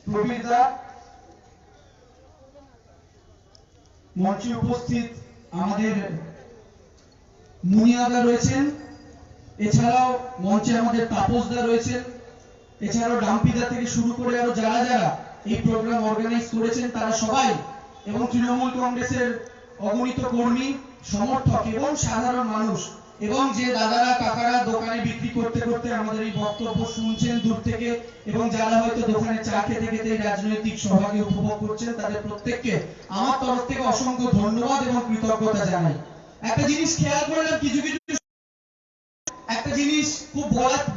প্রবীরদা, মঞ্চে উপস্থিত আমাদের মুনিয়াদা রয়েছেন, এছাড়াও মঞ্চে আমাদের তাপসদা রয়েছেন, এছাড়াও ডাম্পিদা থেকে শুরু করে আরো যারা যারা এই প্রোগ্রাম অর্গানাইজ করেছেন তারা সবাই, এবং তৃণমূল কংগ্রেসের অগণিত কর্মী, সমর্থক এবং সাধারণ মানুষ, এবং যে দাদারা কাকারা দোকানে বিক্রি করতে করতে আমাদের এই বক্তব্য শুনছেন দূর থেকে, এবং যারা হয়তো দোকানে চা খেতে খেতে রাজনৈতিক সভাকে উপভোগ করছেন, তাদের প্রত্যেককে আমার তরফ থেকে অসংখ্য ধন্যবাদ এবং কৃতজ্ঞতা জানাই। একটা জিনিস খেয়াল করলাম, কিছু কিছু একটা জিনিস খুব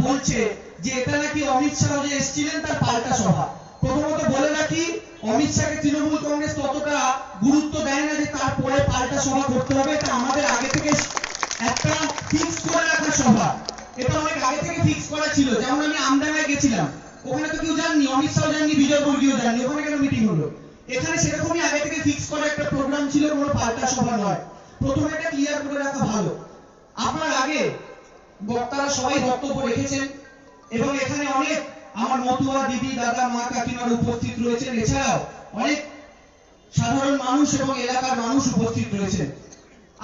বলছে যে এটা নাকি অমিত শাহ যে এসেছিলেন তার পাল্টা সভা। প্রথমত বলে রাখি, অমিত শাহকে তৃণমূল কংগ্রেস ততটা গুরুত্ব দেয় না যে তারপরে পাল্টা সভা করতে হবে। এটা আমাদের আগে থেকে একটা ফিক্স করে রাখা সভা, এটা অনেক আগে থেকে ফিক্স করা ছিল। যেমন আমি আমডাঙ্গায় গেছিলাম, ওখানে তো কেউ জাননি, অমিত শাহ জাননি, বিজয় বর্গীয় জাননি, ওখানে কেন মিটিং হলো? এখানে সেরকমই আগে থেকে ফিক্স করা একটা প্রোগ্রাম ছিল, কোনো পাল্টা সভা নয়। প্রথমে এটা ক্লিয়ার করে রাখা ভালো। আপনার আগে বক্তারা সবাই বক্তব্য রেখেছেন, এবং এখানে অনেক আমার মতুয়া দিদি, দাদা, মা, কাকিমারা উপস্থিত রয়েছেন, এছাড়াও অনেক সাধারণ মানুষ এবং এলাকার মানুষ উপস্থিত রয়েছেন।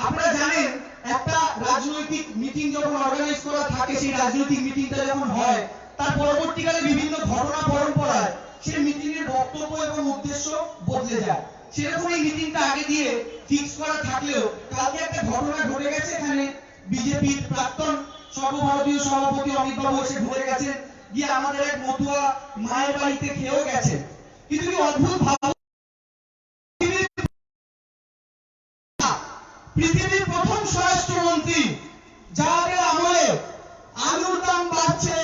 আপনারা জানেন, একটা রাজনৈতিক মিটিং যখন অর্গানাইজ করা থাকে, সেই রাজনৈতিক মিটিংটা যখন হয়, তার পরবর্তীকালে বিভিন্ন ঘটনা পরম্পরায় সেই মিটিং এর বক্তব্য এবং উদ্দেশ্য বদলে যায়। সেরকম এই মিটিংটা আগে দিয়ে ফিক্স করা থাকলেও কালকে একটা ঘটনা ঘটে গেছে। এখানে বিজেপির প্রাক্তন সর্বভারতীয় সভাপতি অমিত বাবু এসে ঘুরে গেছেন, গিয়ে আমাদের এক মতুয়া মায়ের বাড়িতে খেয়েও গেছেন। কিন্তু কি অদ্ভুত ভাব, পৃথিবীর প্রথম স্বরাষ্ট্রমন্ত্রী, যাদের আমলে আলুর দাম বাড়ছে,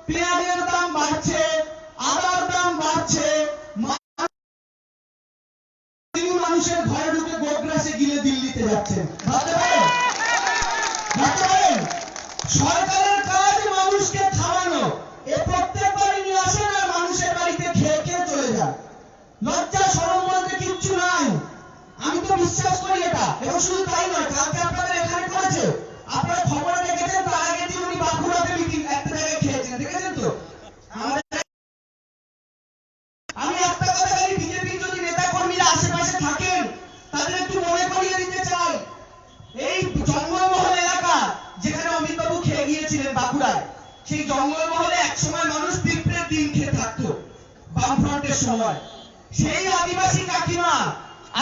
পেঁয়াজের দাম বাড়ছে, আদার দাম বাড়ছে, মানুষের ঘরে ঢুকে গোগ্রাসে গিলে দিল্লিতে যাচ্ছেন। ভাবতে পারেন? সরকারের কাজ মানুষকে খাওয়ানো, এ প্রত্যেকবারই নিয়ে আসেন আর মানুষের বাড়িতে খেয়ে খেয়ে চলে যান। লজ্জা শরম বলতে কিচ্ছু নাই। আমি তো বিশ্বাস করি এটা। এবং শুধু তাই নয়, কালকে আপনাদের এখানে করেছে, আপনারা খবরে দেখেছেন, তার আগে দিন উনি বাঁকুড়াতে মিটিং একটা জায়গায় খেয়েছেন, দেখেছেন তো? আমি একটা কথা বলি, বিজেপির যদি নেতা কর্মীরা আশেপাশে থাকেন, তাদের একটু মনে করিয়ে দিতে চাই, এই জঙ্গলমহল এলাকা যেখানে অমিত বাবু খেয়ে গিয়েছিলেন বাঁকুড়ায়, সেই জঙ্গলমহলে একসময় মানুষ পিঁপড়ের ডিম খেয়ে থাকতো বামফ্রন্টের সময়। সেই আদিবাসী কাকিমা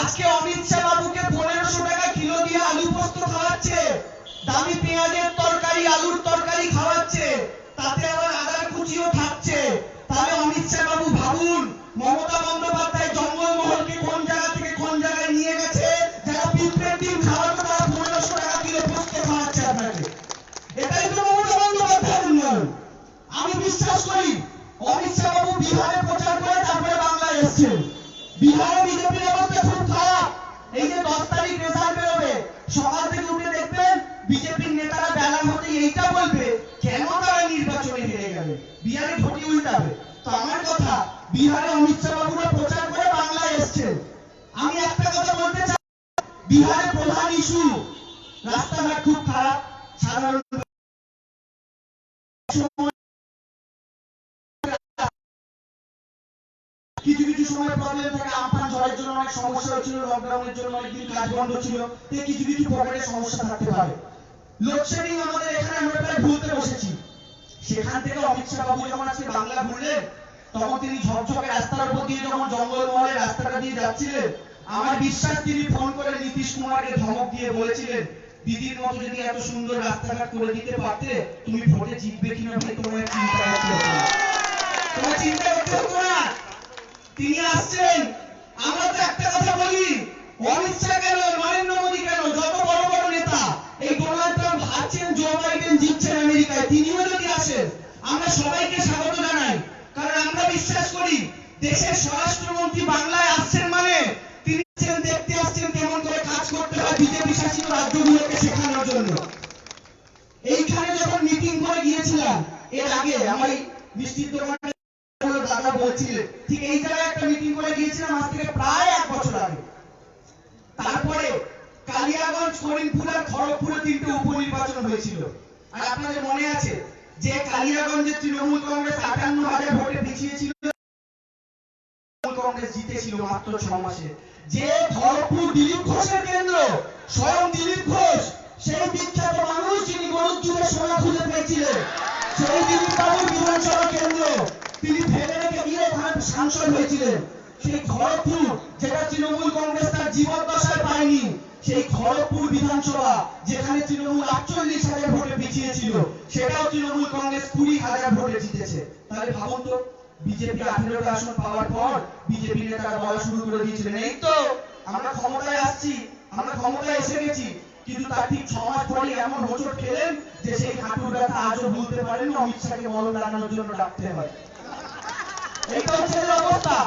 আজকে অমিত শাহ বাবুকে 1500 টাকা কিলো দিয়ে আলু পোস্ত খাওয়াচ্ছে, দামি পেঁয়াজের তরকারি, আলুর তরকারি খাওয়াচ্ছে, তাতে আবার আদার কুচিও থাকছে। তাহলে অমিত শাহ বাবু ভাবুন, মমতা বন্দ্যোপাধ্যায় জঙ্গলমহলকে কোন জায়গা থেকে কোন জায়গায় নিয়ে গেছে। যারা পিঁপড়ের ডিম খাওয়াতো তারা 1500 টাকা কিলো পোস্ত খাওয়াচ্ছে আপনাকে। এটাই তো মমতা বন্দ্যোপাধ্যায়ের উন্নয়ন। আমি বিশ্বাস করি অমিত শাহ বাবু বিহারে প্রচার করে তারপরে বাংলায় এসেছেন। বিহারে বিজেপির অবস্থা খুব খারাপ। এই যে 10 তারিখ রেজাল্ট বেরোবে, সকাল থেকে উঠে দেখবেন বিজেপির নেতারা বেলা হতে এইটা বলবে কেন তারা নির্বাচনে হেরে গেলে, বিহারে ঘটি উল্টাবে। তো আমার কথা, বিহারে অমিত শাহ বাবুরা প্রচার করে বাংলায় এসেছেন। আমি একটা কথা বলতে চাই, বিহারের প্রধান ইস্যু রাস্তাঘাট খুব খারাপ। সাধারণ কিছু কিছু সময় প্রবলেম থাকে, আমফান ঝড়ের জন্য অনেক সমস্যা হচ্ছিল, লকডাউনের জন্য অনেকদিন কাজ বন্ধ ছিল, কিছু কিছু পকেটে সমস্যা থাকতে পারে। লোডশেডিং আমাদের এখানে আমরা প্রায় ভুলতে বসেছি। সেখান থেকে অমিত শাহ বাবু যখন আজকে বাংলা ঘুরলেন, তখন তিনি ঝকঝকে রাস্তার উপর দিয়ে যখন জঙ্গলমহলের রাস্তাটা দিয়ে যাচ্ছিলেন, আমার বিশ্বাস তিনি ফোন করে নীতিশ কুমারকে ধমক দিয়ে বলেছিলেন, দিদির মতো যদি এত সুন্দর রাস্তাঘাট করে দিতে পারতে, তুমি ভোটে জিতবে কিনা ভাই তোমার চিন্তা করতে হতো না, তোমার চিন্তা করতে হতো না। তিনি আসছেন। আমরা তো একটা কথা বলি, অমিত শাহ কেন, নরেন্দ্র মোদী কেন, যত বড় বড় নেতা, এই ডোনাল্ড ট্রাম্প হারছেন, জো বাইডেন জিতছেন আমেরিকায়, তিনিও যদি আসেন আমরা সবাইকে স্বাগত জানাই। কারণ আমরা বিশ্বাস করি দেশের স্বরাষ্ট্রমন্ত্রী বাংলায় আসছেন মানে তিনি দেখতে আসছেন কেমন করে কাজ করতে হয় বিজেপি শাসিত রাজ্যগুলোকে শেখানোর জন্য। এইখানে যখন মিটিং করে গিয়েছিলাম এর আগে, আমার মিষ্টির দোকানে দাদা বলছিলেন, ঠিক এই জায়গায় একটা মিটিং করে গিয়েছিলাম আজ থেকে প্রায় 1 বছর আগে। তারপরে কালিয়াগঞ্জ, করিমপুর আর খড়গপুরে 3টে উপনির্বাচন হয়েছিল। আর আপনাদের মনে আছে যে কালিয়াগঞ্জে তৃণমূল কংগ্রেস 58,000 ভোটে পিছিয়ে ছিল। কংগ্রেস জিতেছিল মাত্র 6 মাসে। যে খড়গপুর দিলীপ ঘোষের কেন্দ্র, স্বয়ং দিলীপ ঘোষ, সেই বিখ্যাত মানুষ যিনি গরুর দুধে সোনা খুঁজে পেয়েছিলেন, সেই দিলীপ বাবুর বিধানসভা কেন্দ্র, তিনি ফেলে রেখে গিয়ে ওখানে সাংসদ হয়েছিলেন। সেই খড়গপুর, যেটা তৃণমূল কংগ্রেস তার জীবদ্দশায় পায়নি, সেই খড়গপুর বিধানসভা যেখানে তৃণমূল 48,000 ভোটে পিছিয়ে ছিল, সেটাও তৃণমূল কংগ্রেস 20,000 ভোটে জিতেছে। তাহলে ভাবুন তো, বিজেপি 18টা আসন পাওয়ার পর বিজেপি নেতারা বলা শুরু করে দিয়েছিলেন, এই তো আমরা ক্ষমতায় আসছি, আমরা ক্ষমতায় এসে গেছি। কিন্তু তার ঠিক 6 মাস পরে এমন হোঁচট খেলেন যে সেই হাঁটুর ব্যথা আজও ভুলতে পারেন, অমিত শাহকে মলম লাগানোর জন্য ডাকতে হয়। এই তো হচ্ছে অবস্থা।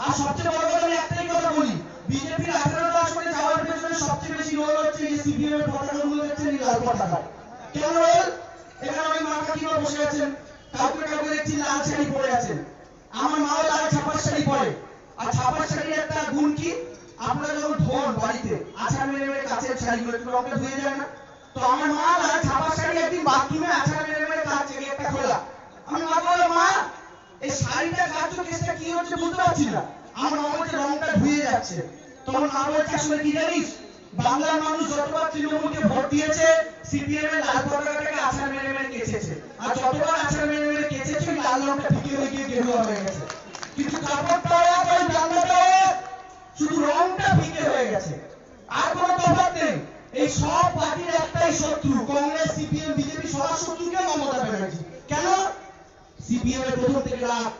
আর সবচেয়ে বড় কথা আমি একটাই কথা বলি, বিজেপির 18টা আসনে যাওয়ার পেছনে সবচেয়ে বেশি রোল হচ্ছে এই সিপিএম এর পতাকাগুলো দেখছেন, এই লাল পতাকা। কেন রোল? এখানে অনেক মা কাকিমা বসে আছেন, কাউকে কাউকে দেখছি লাল শাড়ি পরে আছেন। আমার মাও লাল ছাপার শাড়ি পরে। আর ছাপার শাড়ির একটা গুণ কি, আপনারা যখন ধোন বাড়িতে আছাড় মেরে মেরে কাচের শাড়িগুলো একটু রংটা ধুয়ে যায় না? তো আমার মা লাল ছাপার শাড়ি একদিন বাথরুমে আছাড় মেরে মেরে কাচে একটা খোলা। আমি মা বললাম, মা এই শাড়িটা কাচো, কেসটা কি হচ্ছে বুঝতে পারছি না। আমার মা বলছে রংটা ধুয়ে যাচ্ছে। তখন মা বলছে, আসলে কি জানিস, বাংলার মানুষ যতবার তৃণমূলকে ভোট দিয়েছে, সিপিএম এর লাল পতাকাটাকে আছাড় মেরে মেরে কেচেছে। আর যতবার আছাড় মেরে মেরে কেচেছে, লাল রংটা ফিকে হয়ে গিয়ে গেরুয়া হয়ে গেছে। কিন্তু কাপড়টা এক, ওই জানলাটা এক, শুধু রংটা ফিকে হয়ে গেছে। আর কোনো তফাৎ নেই। এই সব পার্টির একটাই শত্রু, কংগ্রেস, সিপিএম, বিজেপি, সবার শত্রুকে মমতা ব্যানার্জি। কেন? সিপিএম এর প্রথম থেকে রাত,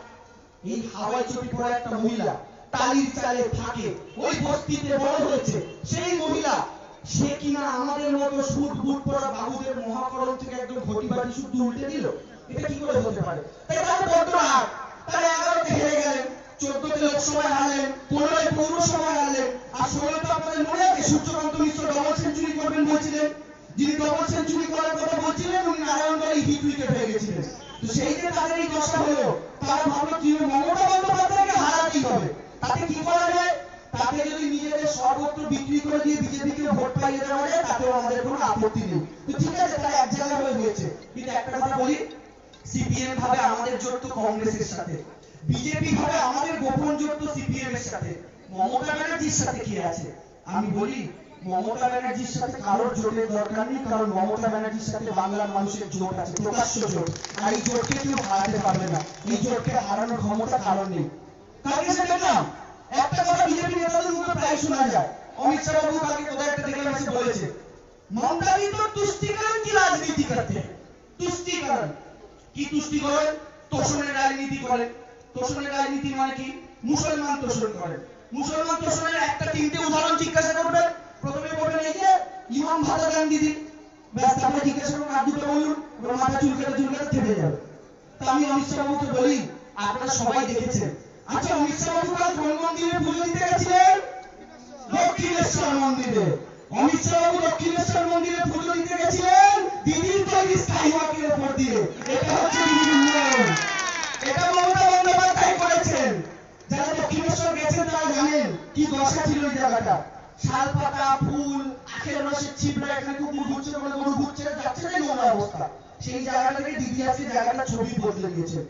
এই হাওয়াই চটি পড়া একটা মহিলা, টালির চালে থাকে, ওই বস্তিতে বড় হয়েছে। সেই মহিলা, সে কিনা আমাদের মতো সুট বুট পরা বাবুদের মহাকরণ থেকে একদম ঘটি বাটি শুদ্ধ উল্টে দিল। এটা কি করে হতে পারে? তাই তাহলে বড্ড রাগ। তারা 11তে হেরে গেলেন, 14তে লোকসভায় হারলেন, 15য় পৌরসভায় হারলেন, আর 16তে আপনাদের মনে আছে সূর্যকান্ত মিশ্র ডবল সেঞ্চুরি করবেন বলছিলেন। যিনি ডবল সেঞ্চুরি করার কথা বলছিলেন, উনি নারায়ণগড়ে হিট উইকেট হয়ে গেছিলেন। তো সেই যে তাদের এই দশা হলো, তারা ভাবলো কি মমতা বন্দ্যোপাধ্যায়কে হারাতেই হবে। তাতে কি করা যায়? তাকে যদি নিজেদের সর্বত্র বিক্রি করে দিয়ে বিজেপিকে ভোট পাইয়ে দেওয়া যায়, তাতেও আমাদের কোনো আপত্তি নেই। তো ঠিক আছে, তারা এক জায়গা হয়ে হয়েছে। কিন্তু একটা কথা বলি, সিপিএম ভাবে আমাদের জোট তো কংগ্রেসের সাথে, বিজেপি ভাবে আমাদের গোপন জোট তো সিপিএম এর সাথে। মমতা ব্যানার্জির সাথে কি আছে? আমি বলি, মমতা ব্যানার্জির সাথে কারোর জোটের দরকার নেই, কারণ মমতা ব্যানার্জির সাথে বাংলার মানুষের জোট আছে, প্রকাশ্য জোট। আর এই জোটকে কেউ হারাতে পারবে না, এই জোটকে হারানোর ক্ষমতা কারণ নেই। কালকে সে দেখলাম একটা কথা বিজেপি নেতাদের মুখে প্রায় শোনা যায়, অমিত শাহ বাবু কালকে কোথায় একটা দেখলাম এসে বলেছে, মমতা जी तो तुष्टिकरण की राजनीति करते हैं। तुष्टिकरण কি তুষ্টিকরণ? তোষণের রাজনীতি করেন। তোষণের রাজনীতি মানে কি? মুসলমান তোষণ করেন। মুসলমান তোষণের একটা তিনটে উদাহরণ জিজ্ঞাসা করবেন, প্রথমে বলবেন এই যে ইমাম ভাতা দেন দিদি, ব্যাস, তারপরে জিজ্ঞাসা করবেন আর দুটো বলুন, ওরা মাথা চুলকাতে চুলকাতে থেমে যাবে। তা আমি অমিত শাহ বাবুকে বলি, আপনারা সবাই দেখেছেন, আচ্ছা অমিত শাহ বাবু কাল কোন মন্দিরে পুজো দিতে গেছিলেন? দক্ষিণেশ্বর মন্দিরে। অমিত শাহ বাবু দক্ষিণেশ্বর মন্দিরে পুজো দিতে গেছিলেন দিদির তৈরি স্কাইওয়াকের উপর দিয়ে। এটা হচ্ছে দিদির উন্নয়ন। এটা মমতা বন্দ্যোপাধ্যায় করেছেন। যারা দক্ষিণেশ্বর গেছেন তারা জানেন কি দশা ছিল ওই জায়গাটা। শাল পাতা, ফুল, আখের রসের ছিপড়া, এখানে কুকুর ঘুরছে, কোনো গরু ঘুরছে, যাচ্ছে না, নোংরা অবস্থা। সেই জায়গাটাকে দিদি আজকে জায়গাটা ছবি বদলে দিয়েছে।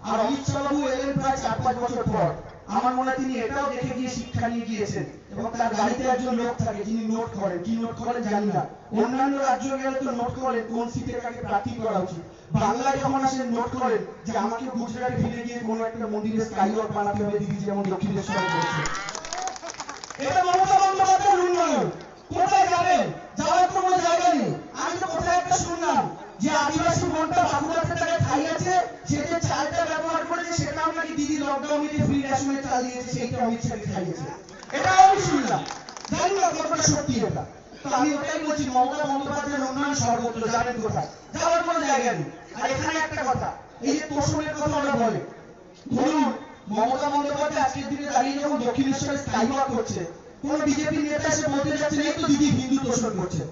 আর অমিত শাহ বাবু এলেন প্রায় 4-5 বছর পর। আমার মনে হয় তিনি এটাও দেখে গিয়ে শিক্ষা নিয়ে গিয়েছেন, এবং তার গাড়িতে একজন লোক থাকে যিনি নোট করেন। কি নোট করেন জানি না, অন্যান্য রাজ্য গেলে তো নোট করেন কোন সিটে কাকে প্রার্থী করা উচিত। বাংলায় যখন আসেন নোট করেন যে আমাকে গুজরাটে ফিরে গিয়ে কোনো একটা মন্দিরে স্কাইওয়াক বানাতে হবে, দিদি যেমন দক্ষিণেশ্বরে করেছে। এটা মমতা বন্দ্যোপাধ্যায়ের উন্নয়ন। কোথায় যাবেন? যাওয়ার কোনো জায়গা নেই। আমি তো কোথায় একটা শুনলাম যে আদিবাসী বোনটা বাঁকুড়াতে তাকে খাইয়েছে, সে যে চালটা ব্যবহার করেছে সেটাও নাকি দিদি লকডাউনে ফ্রি রেশনে চাল দিয়েছে, সেইটা অমিত শাহকে খাইয়েছে। এটাও আমি শুনলাম, জানি না কতটা সত্যি এটা। তো আমি ওটাই বলছি, মমতা বন্দ্যোপাধ্যায়ের উন্নয়ন সর্বত্র, জানেন কোথায়? যাওয়ার কোনো জায়গা নেই। আর এখানে একটা কথা, এই যে তোষণের কথা ওরা বলে, ধরুন মমতা বন্দ্যোপাধ্যায় আজকের দিনে দাঁড়িয়ে যখন দক্ষিণেশ্বরে স্কাইওয়াক করছে, কোন বিজেপি নেতা এসে বলতে যাচ্ছেন এই তো দিদি হিন্দু তোষণ করছে।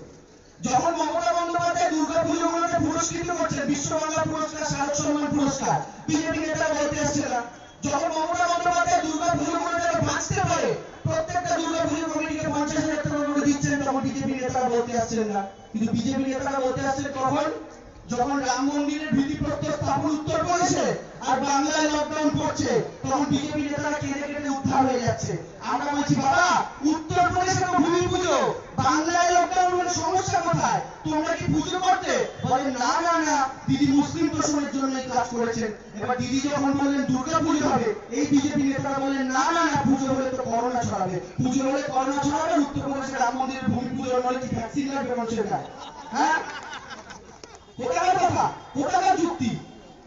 যখন মমতা বন্দ্যোপাধ্যায় দুর্গাপুজোগুলোকে পুরস্কৃত করছেন, বিশ্ব বাংলা পুরস্কার, শারদ সম্মান পুরস্কার, বিজেপি নেতা বলতে আসছে না। যখন মমতা বন্দ্যোপাধ্যায় দুর্গাপুজোগুলো যারা বাঁচতে পারে, প্রত্যেকটা দুর্গাপুজো কমিটিকে 50,000 টাকা করে দিচ্ছেন, তখন বিজেপি নেতারা বলতে আসছেন না। কিন্তু বিজেপি নেতারা বলতে আসছেন কখন? যখন রাম মন্দিরের ভিত্তিপ্রস্তর স্থাপন উত্তরপ্রদেশে আর বাংলায় লকডাউন পড়ছে, তখন বিজেপি নেতারা কেঁদে কেটে উদ্ধার পার হয়ে যাচ্ছে। আমরা বলছি বাবা উত্তরপ্রদেশে তো ভূমি পুজো, বাংলায় লকডাউন হলে সমস্যা কোথায়? তোমরা কি পুজো করতে? বলে না না না দিদি মুসলিম তোষণের জন্য এই কাজ করেছেন। এবার দিদি যখন বললেন দুর্গা পুজো হবে, এই বিজেপি নেতারা বললেন না না না পুজো হলে তো করোনা ছড়াবে, পুজো হলে করোনা ছড়াবে, উত্তরপ্রদেশে রাম মন্দিরের ভূমি পুজো হলে কি ভ্যাকসিন লাগবে মানুষের গায়ে? হ্যাঁ, কোথাকার কথা, কোথাকার যুক্তি?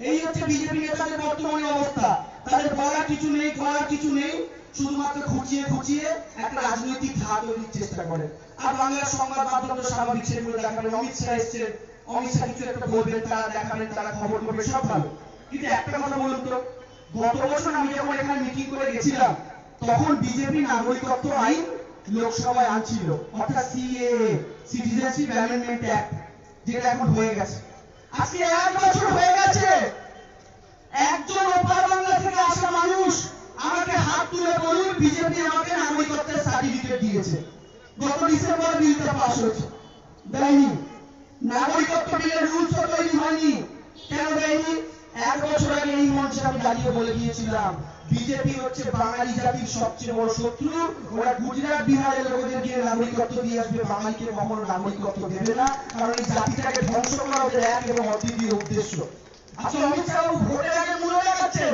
এই হচ্ছে বিজেপি নেতাদের বর্তমানে অবস্থা। তাদের বলার কিছু নেই, করার কিছু নেই, শুধুমাত্র খুঁচিয়ে খুঁচিয়ে একটা রাজনৈতিক ধার তৈরির চেষ্টা করে। আর বাংলার সংবাদ মাধ্যম তো স্বাভাবিক, সেগুলো দেখাবেন। অমিত শাহ এসছেন, অমিত শাহ কিছু একটা বলবেন, তারা দেখাবেন, তারা খবর করবে, সব ভালো। কিন্তু একটা কথা বলুন তো, গত বছর আমি যখন এখানে মিটিং করে গেছিলাম, তখন বিজেপি নাগরিকত্ব আইন লোকসভায় আনছিল, অর্থাৎ সিএএ, সিটিজেনশিপ অ্যামেন্ডমেন্ট অ্যাক্ট, যেটা এখন হয়ে গেছে। আজকে 1 বছর হয়ে গেছে, একজন ওপার বাংলা থেকে আসা মানুষ আমাকে হাত তুলে বলুন বিজেপি আমাকে নাগরিকত্বের সার্টিফিকেট দিয়েছে। গত ডিসেম্বর বিলটা পাস হয়েছে, দেয়নি। নাগরিকত্ব বিলের রুলস তৈরি হয়নি, কেন দেয়নি? 1 বছর আগে এই মঞ্চে আমি দাঁড়িয়ে বলে গিয়েছিলাম বিজেপি হচ্ছে বাঙালি জাতির সবচেয়ে বড় শত্রু। ওরা গুজরাট বিহারের লোকদের গিয়ে নাগরিকত্ব দিয়ে আসবে, বাঙালিকে কখনো নাগরিকত্ব দেবে না, কারণ এই জাতিটাকে ধ্বংস করা ওদের এক এবং অদ্বিতীয় উদ্দেশ্য। আজকে অমিত শাহ ভোটের আগে মূল্য দেখাচ্ছে,